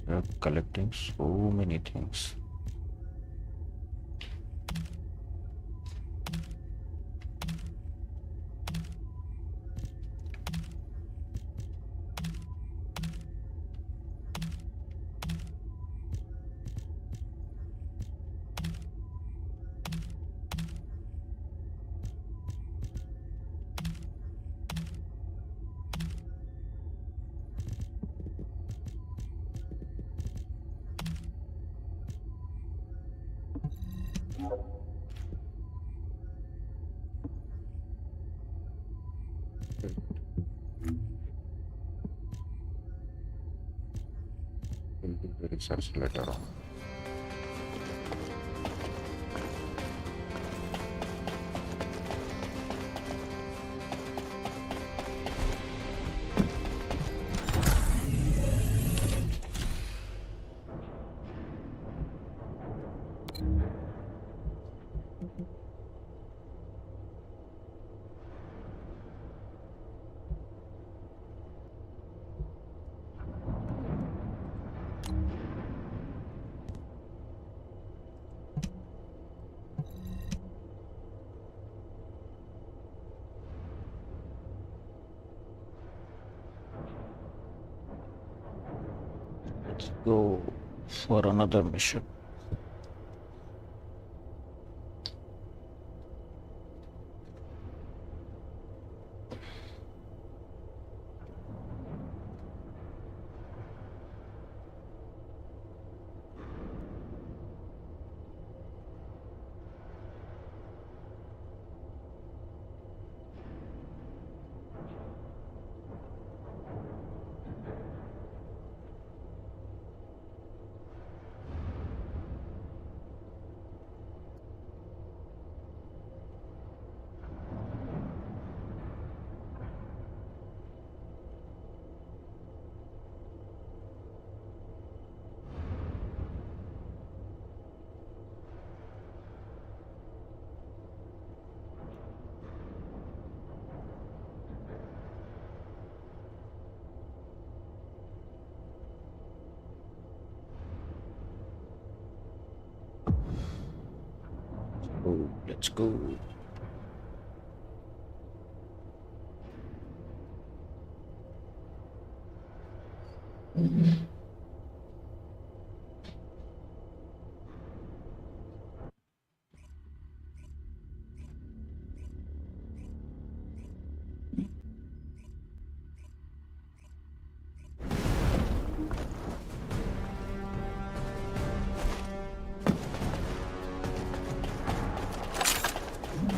We are collecting so many things. Will do the research later on. Let's go for another mission. Oh, let's go.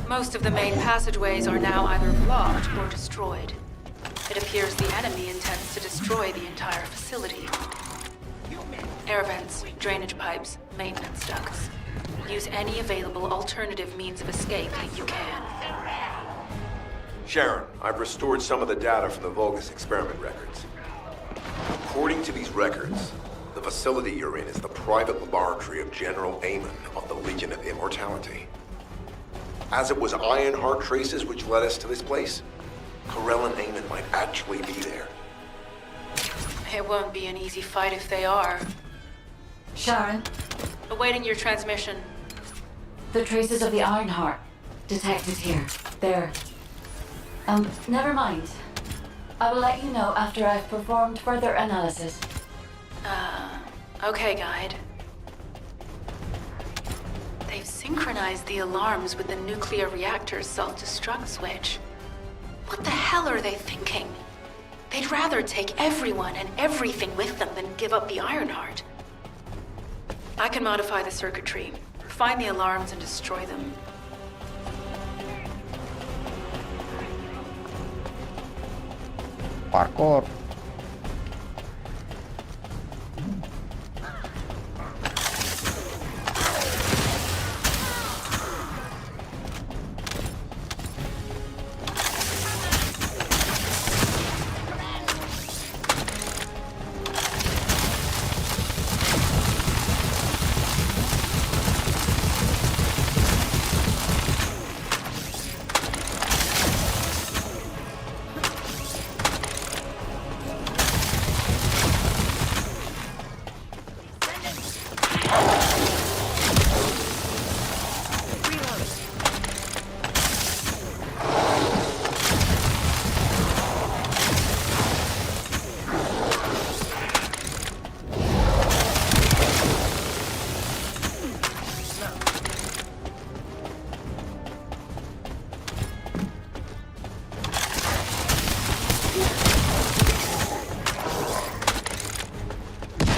Most of the main passageways are now either blocked or destroyed. It appears the enemy intends to destroy the entire facility. Air vents, drainage pipes, maintenance ducts. Use any available alternative means of escape that you can. Sharon, I've restored some of the data from the Vulgus experiment records. According to these records, the facility you're in is the private laboratory of General Amon of the Legion of Immortality. As it was Ironheart traces which led us to this place, Corell and Amon might actually be there. It won't be an easy fight if they are. Sharon, Awaiting your transmission. the traces of the Ironheart detected here. There. Never mind. I will let you know after I've performed further analysis. Okay, Guide. They've synchronized the alarms with the nuclear reactor's self-destruct switch. What the hell are they thinking? They'd rather take everyone and everything with them than give up the Ironheart. I can modify the circuitry, find the alarms and destroy them. Parkour.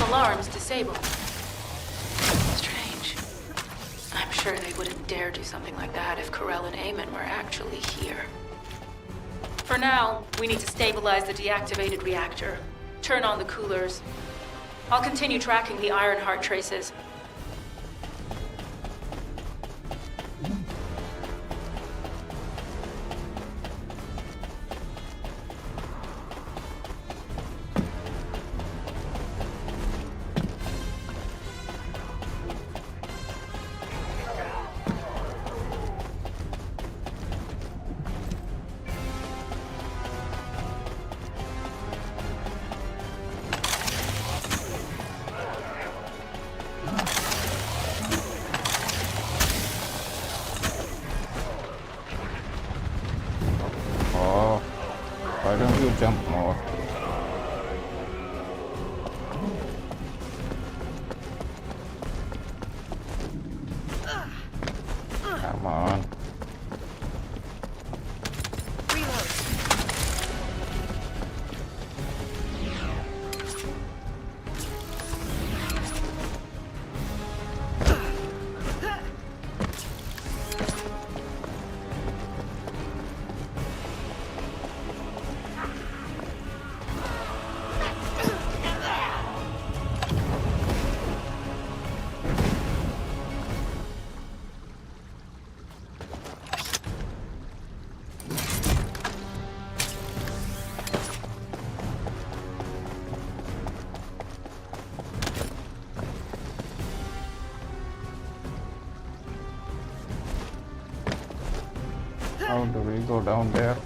Alarms disabled. Strange. I'm sure sure they wouldn't dare do something like that if Corell and Eamon were actually here. For now, we need to stabilize the deactivated reactor, turn on the coolers. I'll continue tracking the Ironheart traces. Oh, why don't you jump more? Come on. How do we go down there?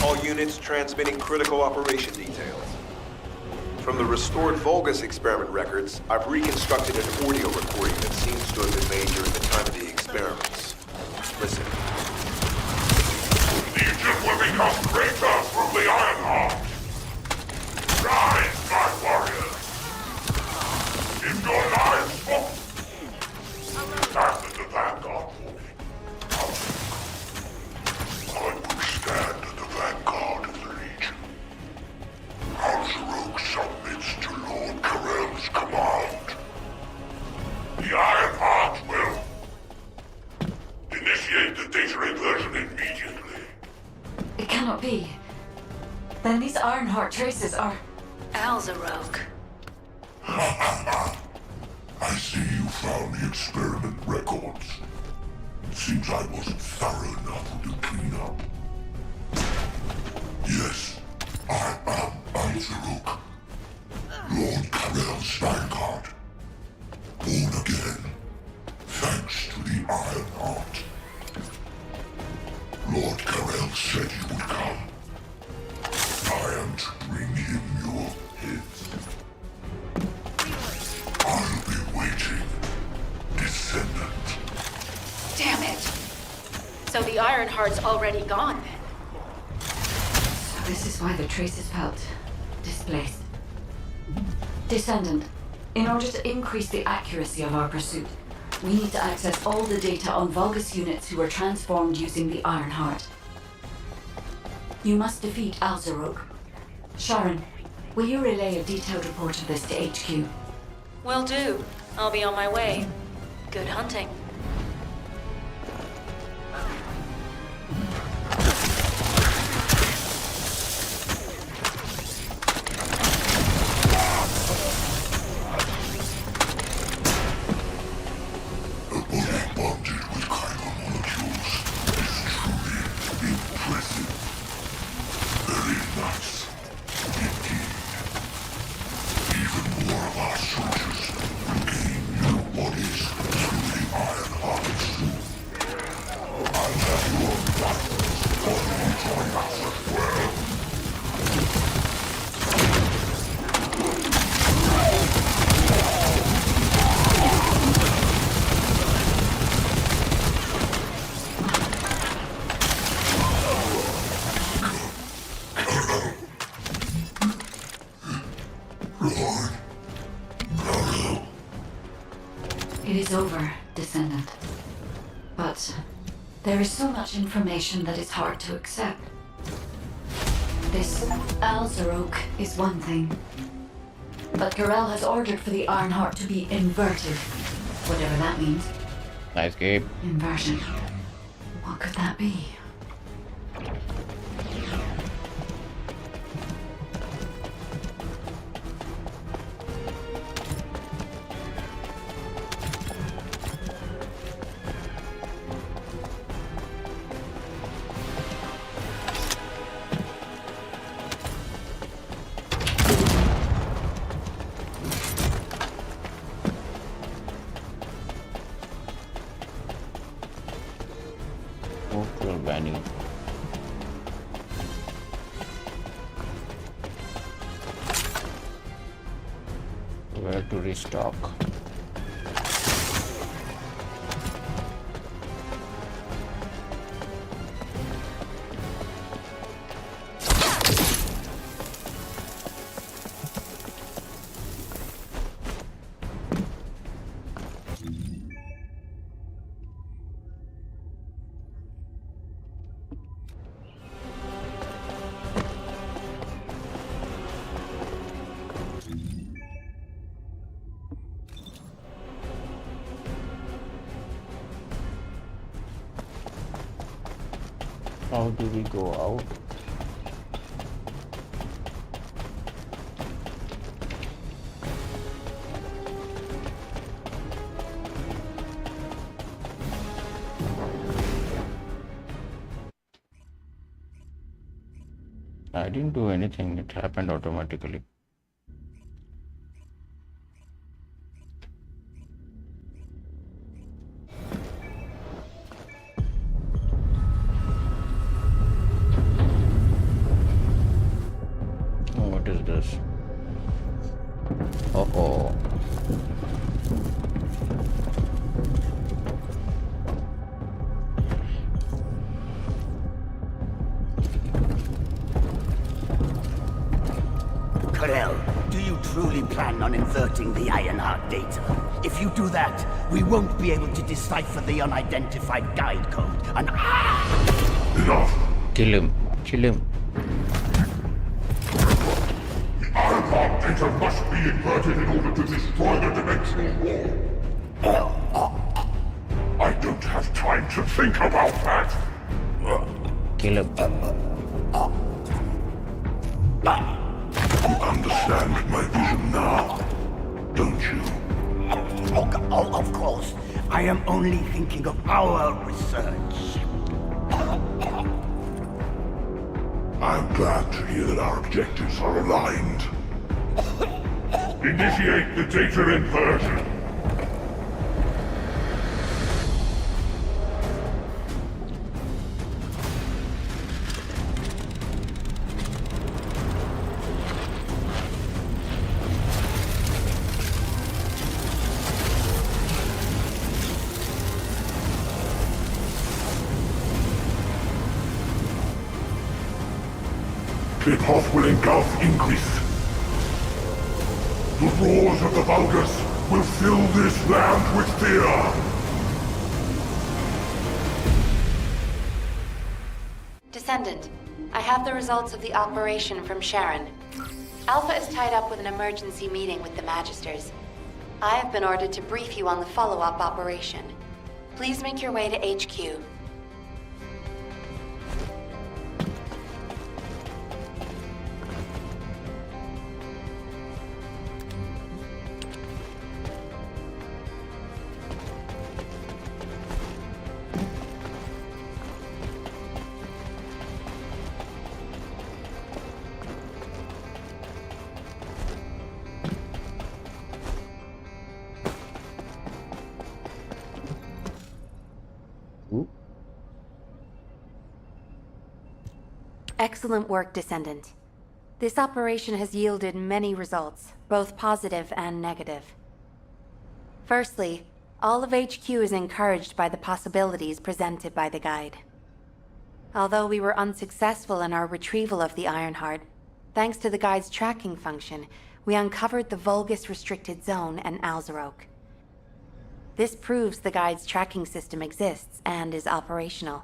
All units transmitting critical operation details. From the restored Vulgus experiment records, I've reconstructed an audio recording that seems to have been made during the time of the experiments. Listen. Legion will become greater through the Ironheart. Rise, my warriors! If your lives fall, stand at the vanguard for me. I will stand at the vanguard of the Legion. Al-Zarok submits to Lord Corell's command. The Ironheart will initiate the data inversion immediately. It cannot be. Then these Ironheart traces are... Al-Zarok. I see you found the experiment records. It seems I wasn't thorough enough to clean up. Yes, I am Al-Zarok, Lord Corell's vanguard. Born again, thanks to the Ironheart. Lord Corell said you would come. I am to bring him your heads. I'll be waiting, Descendant. Damn it! So the Ironheart's already gone then? So this is why the traces felt displaced. Descendant, in order to increase the accuracy of our pursuit, we need to access all the data on Vulgus units who were transformed using the Ironheart. You must defeat Al-Zarok. Sharon, will you relay a detailed report of this to HQ? Will do. I'll be on my way. Good hunting. It is over, Descendant. But there is so much information that is hard to accept. This Alzarok is one thing. But Corel has ordered for the Ironheart to be inverted. Whatever that means. Nice game. Inversion. What could that be? Virtual banning. Where to restock? How do we go out? I didn't do anything, it happened automatically. What is this? Uh-oh. Corel, do you truly plan on inverting the Ironheart data? If you do that, we won't be able to decipher the unidentified guide code, and Enough! Kill him. Kill him. The Ironheart data must be inverted in order to destroy the dimensional wall. I don't have time to think about that! Kill him. You understand my vision now, don't you? Oh, of course. I am only thinking of our research. I'm glad to hear that our objectives are aligned. Initiate the data inversion. Kickoff will engulf Increase. The roars of the Vulgus will fill this land with fear. Descendant, I have the results of the operation from Sharon. Alpha is tied up with an emergency meeting with the Magisters. I have been ordered to brief you on the follow-up operation. Please make your way to HQ. Excellent work, Descendant. This operation has yielded many results, both positive and negative. Firstly, all of HQ is encouraged by the possibilities presented by the guide. Although we were unsuccessful in our retrieval of the Ironheart, thanks to the guide's tracking function, we uncovered the Vulgus Restricted Zone and Alzarok. This proves the Guide's tracking system exists and is operational.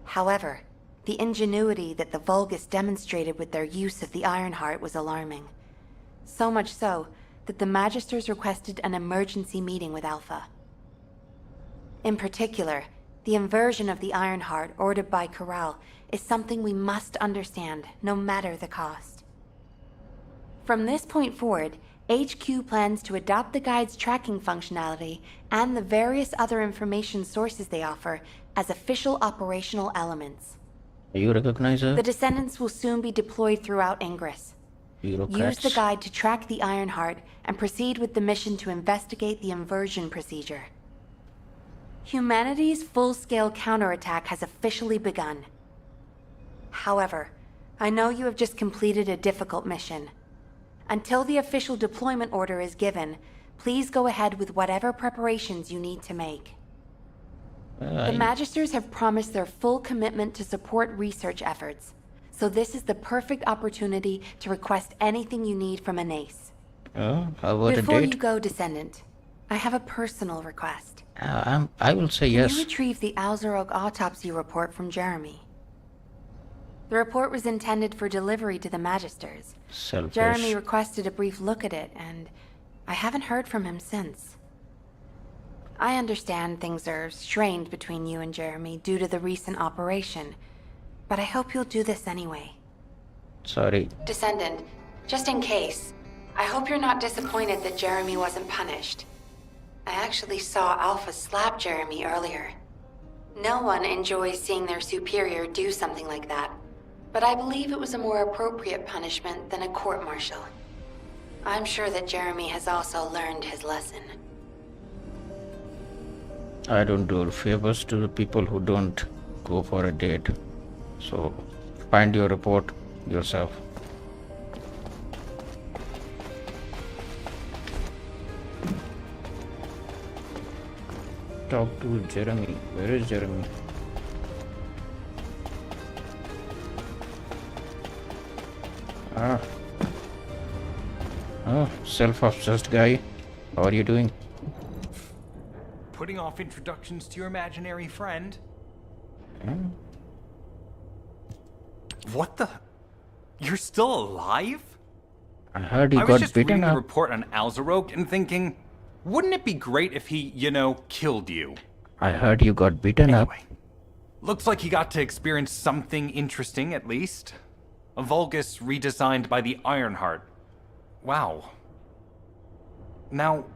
However, the ingenuity that the Vulgus demonstrated with their use of the Ironheart was alarming. So much so that the Magisters requested an emergency meeting with Alpha. In particular, the inversion of the Ironheart ordered by Corral is something we must understand, no matter the cost. From this point forward, HQ plans to adopt the Guide's tracking functionality and the various other information sources they offer as official operational elements. You recognize her? The Descendants will soon be deployed throughout Ingress. Use the Guide to track the Ironheart and proceed with the mission to investigate the inversion procedure. Humanity's full-scale counterattack has officially begun. However, I know you have just completed a difficult mission. Until the official deployment order is given, please go ahead with whatever preparations you need to make. The Magisters have promised their full commitment to support research efforts, so this is the perfect opportunity to request anything you need from Anais. Oh, how about a date? Before you go, Descendant, I have a personal request. I will say yes. Can you retrieve the Alzarok autopsy report from Jeremy? The report was intended for delivery to the Magisters. Selfish. Jeremy requested a brief look at it, and I haven't heard from him since. I understand things are strained between you and Jeremy due to the recent operation, but I hope you'll do this anyway. Sorry. Descendant, just in case, I hope you're not disappointed that Jeremy wasn't punished. I actually saw Alpha slap Jeremy earlier. No one enjoys seeing their superior do something like that, but I believe it was a more appropriate punishment than a court-martial. I'm sure that Jeremy has also learned his lesson. I don't do favors to the people who don't go for a date. So, find your report yourself. Talk to Jeremy. Where is Jeremy? Oh, self-obsessed guy. How are you doing? Putting off introductions to your imaginary friend. What the? You're still alive? I heard you I was got just beaten reading the up. report on Alzarok and thinking, wouldn't it be great if he, killed you? I heard you got beaten up. Looks like he got to experience something interesting, at least. A Vulgus redesigned by the Ironheart. Wow. Now,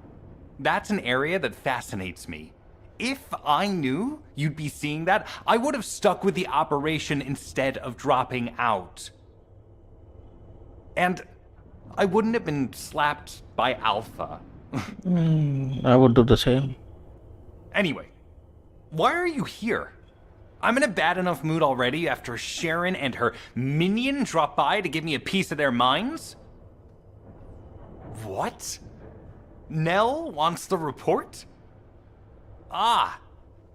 that's an area that fascinates me. If I knew you'd be seeing that, I would have stuck with the operation instead of dropping out. And I wouldn't have been slapped by Alpha. I would do the same. Anyway, why are you here? I'm in a bad enough mood already after Sharon and her minion drop by to give me a piece of their minds? What? Nell wants the report? Ah,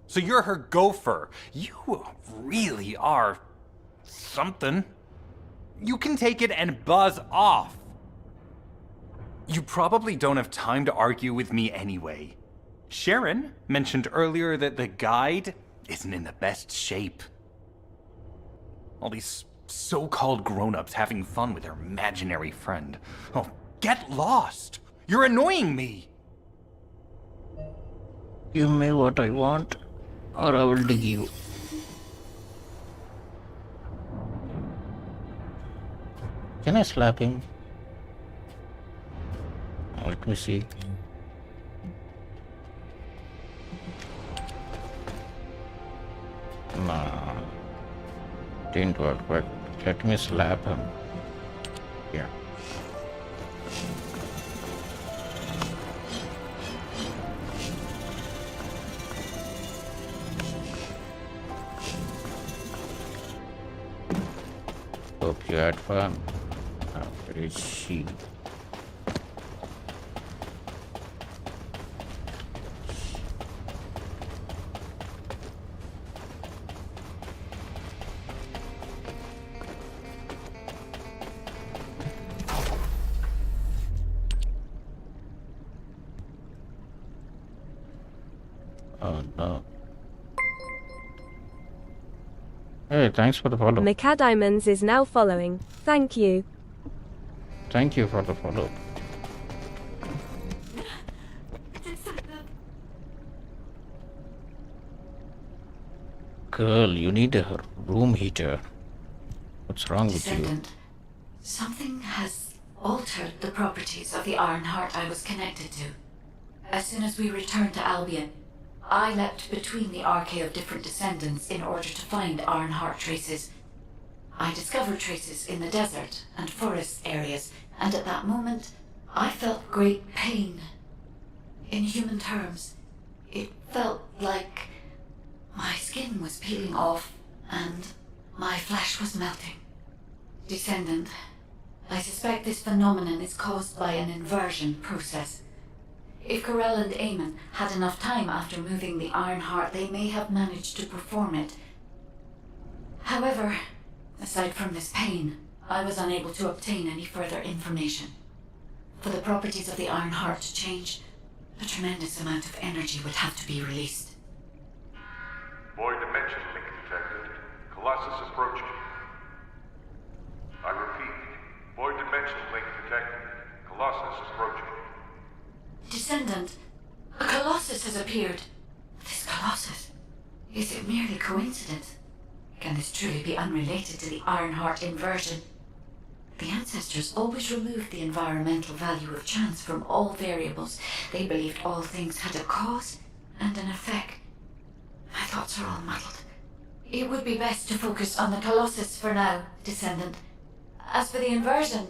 so you're her gopher. You really are something. You can take it and buzz off. You probably don't have time to argue with me anyway. Sharon mentioned earlier that the Guide isn't in the best shape. All these so-called grown-ups having fun with their imaginary friend. Oh, get lost! You're annoying me! Give me what I want, or I will dig you. Can I slap him? Let me see. Nah, didn't work, but let me slap him. Yeah. Hope you had fun. Where is she? Oh no. Hey, thanks for the follow. Macadiamonds is now following. Thank you. Thank you for the follow. Girl, you need a room heater. What's wrong with you? Descendant, something has altered the properties of the Ironheart I was connected to. As soon as we returned to Albion, I leapt between the arcade of different descendants in order to find Ironheart traces. I discovered traces in the desert and forest areas, and at that moment, I felt great pain. In human terms, it felt like my skin was peeling off and my flesh was melting. Descendant, I suspect this phenomenon is caused by an inversion process. If Corell and Eamon had enough time after moving the Ironheart, they may have managed to perform it. However, aside from this pain, I was unable to obtain any further information. For the properties of the Ironheart to change, a tremendous amount of energy would have to be released. Void dimension link detected. Colossus approaching. I repeat, void dimension link detected. Colossus approaching. Descendant, a Colossus has appeared. This Colossus, is it merely coincidence? Can this truly be unrelated to the Ironheart inversion? The ancestors always removed the environmental value of chance from all variables. They believed all things had a cause and an effect. My thoughts are all muddled. It would be best to focus on the Colossus for now, Descendant. As for the inversion,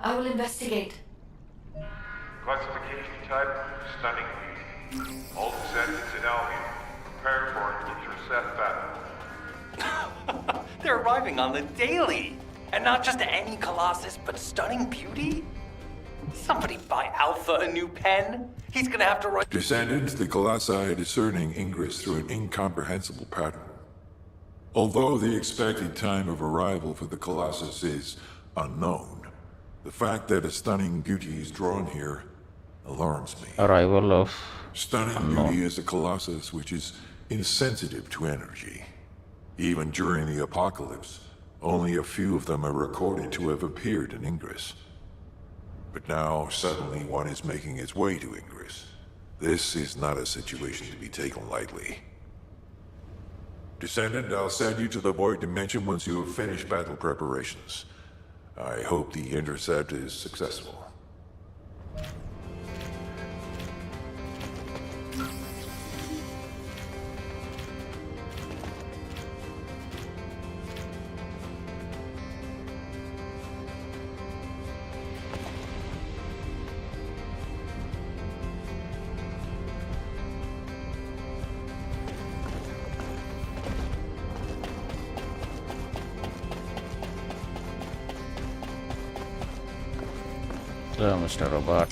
I will investigate. Classification type, stunning beauty. All descendants in Albion, prepare for an intercept battle. They're arriving on the daily! And not just any Colossus, but stunning beauty? Somebody buy Alpha a new pen? He's gonna have to write— Descendants, the Colossi are discerning Ingress through an incomprehensible pattern. Although the expected time of arrival for the Colossus is unknown, the fact that a stunning beauty is drawn here alarms me. Arrival of Stunning unknown. beauty is a Colossus which is insensitive to energy. Even during the apocalypse, only a few of them are recorded to have appeared in Ingress. But now, suddenly, one is making its way to Ingress. This is not a situation to be taken lightly. Descendant, I'll send you to the Void Dimension once you have finished battle preparations. I hope the intercept is successful. So, Mr. Robot.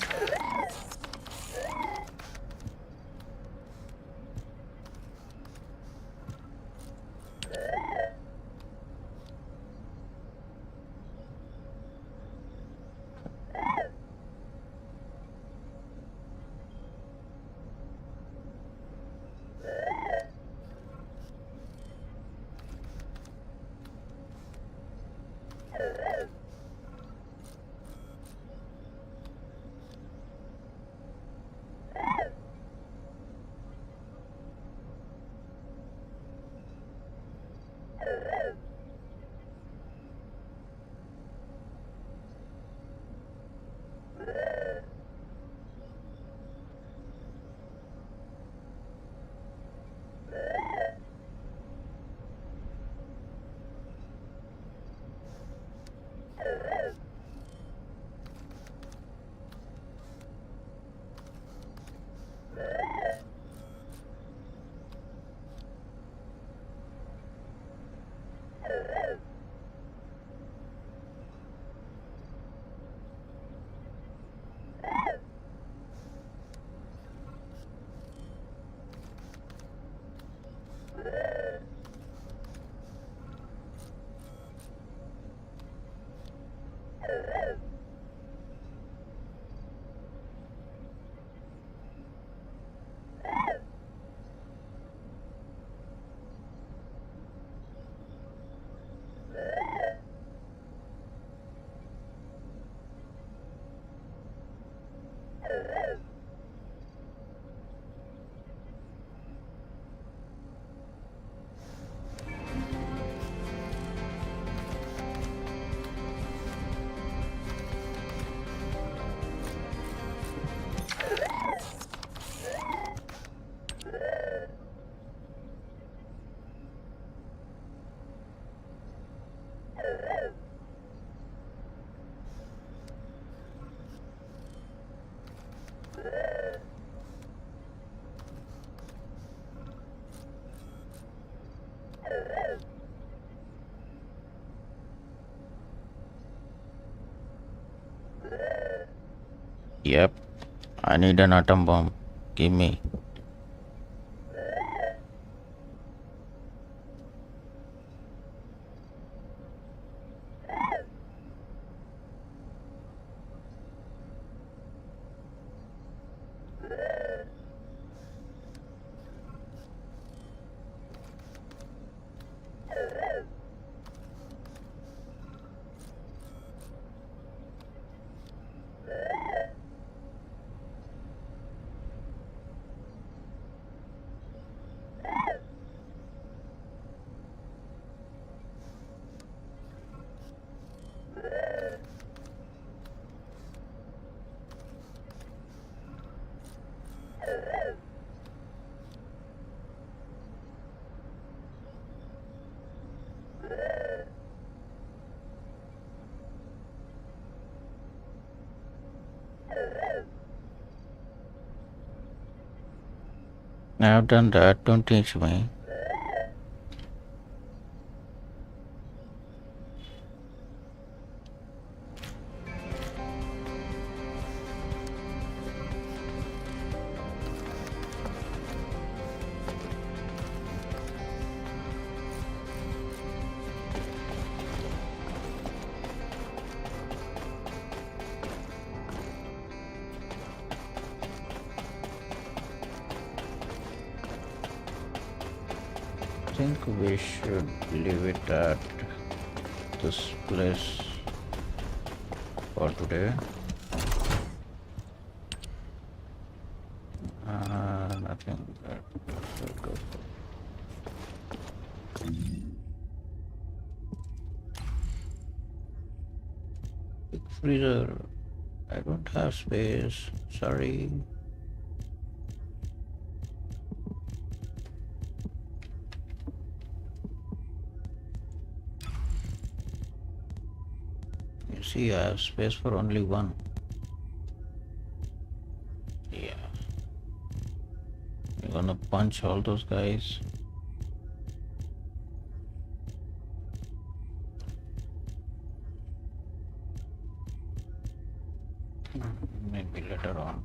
Yep, I need an atom bomb. Give me. I've done that, don't teach me. I think we should leave it at this place for today. Nothing that should go. Big freezer. I don't have space. Sorry. You see, I have space for only one. Yeah. You're gonna punch all those guys. Maybe later on.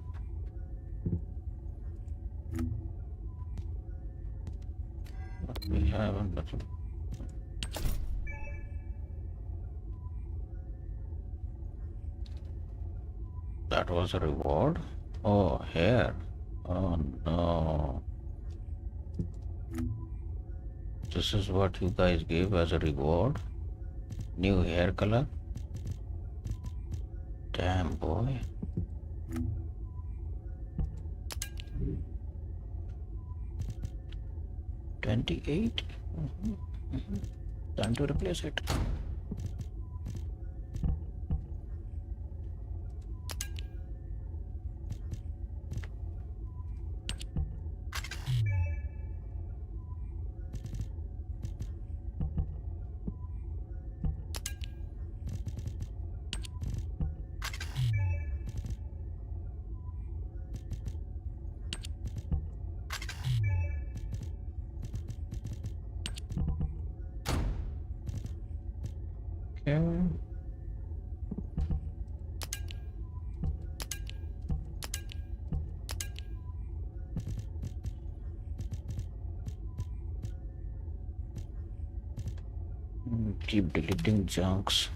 But we haven't. That was a reward? Oh, hair. Oh no. This is what you guys gave as a reward? New hair color? Damn, boy. $28? Time to replace it. Okay. Keep deleting junks.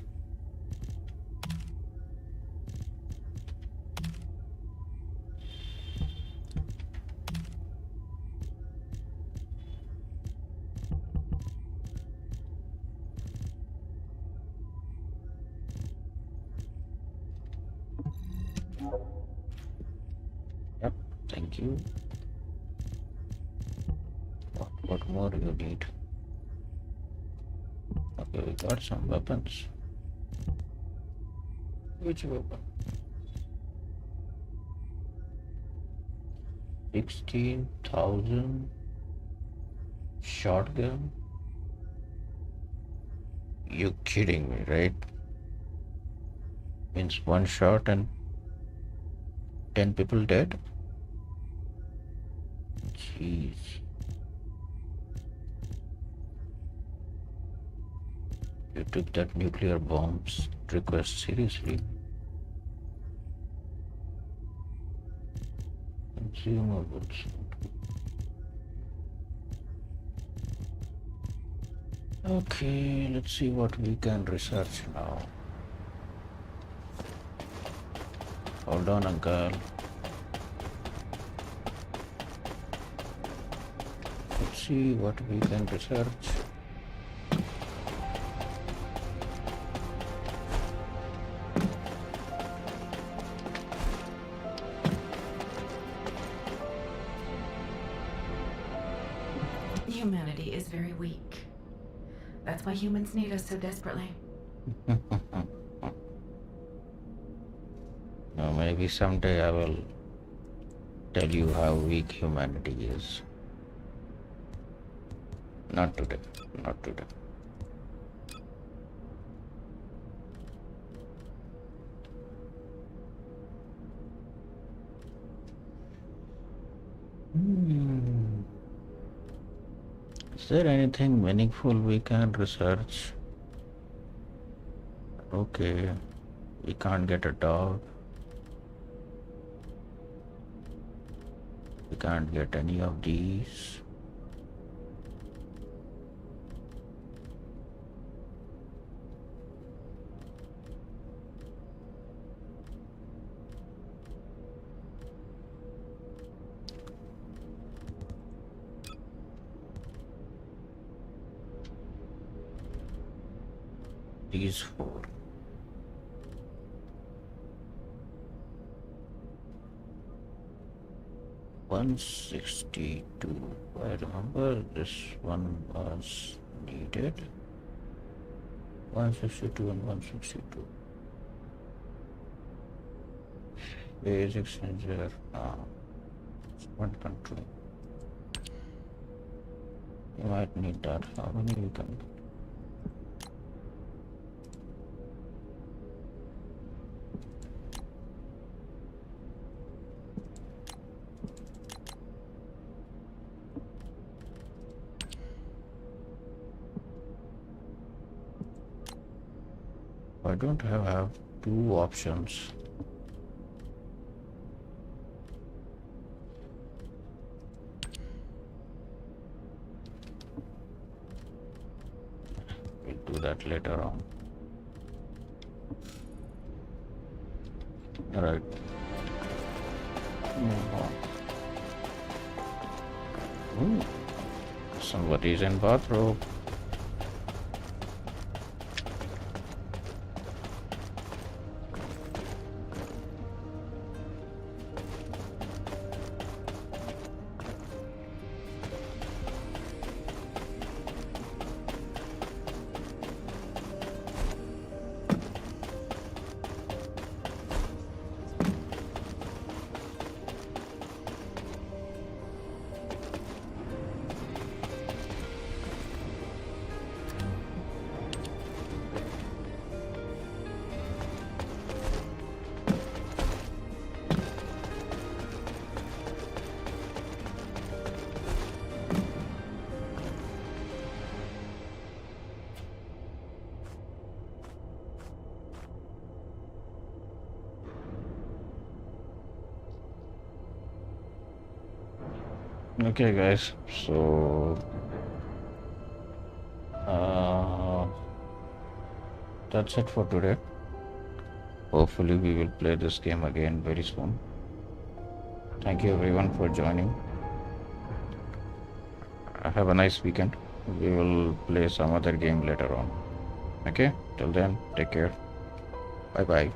Thank you. What more you need? Okay, we got some weapons. Which weapon? 16,000 shotgun? You kidding me, right? Means one shot and 10 people dead? Jeez. You took that nuclear bombs request seriously. Consumables. Okay, let's see what we can research now. Hold on, uncle. Let's see what we can research. Humanity is very weak. That's why humans need us so desperately. Now, maybe someday I will tell you how weak humanity is. Not today. Not today. Is there anything meaningful we can research? Okay, we can't get a dog. We can't get any of these. These four. $162. I remember this one was needed. 162 and 162. Basic sensor. One control. You might need that. How many you can get? I don't have two options. We'll do that later on. Alright. Move on. Ooh. Somebody's in bathrobe. Okay guys, so that's it for today. Hopefully we will play this game again very soon. Thank you everyone for joining. Have a nice weekend. We will play some other game later on. Okay, till then, take care. Bye bye.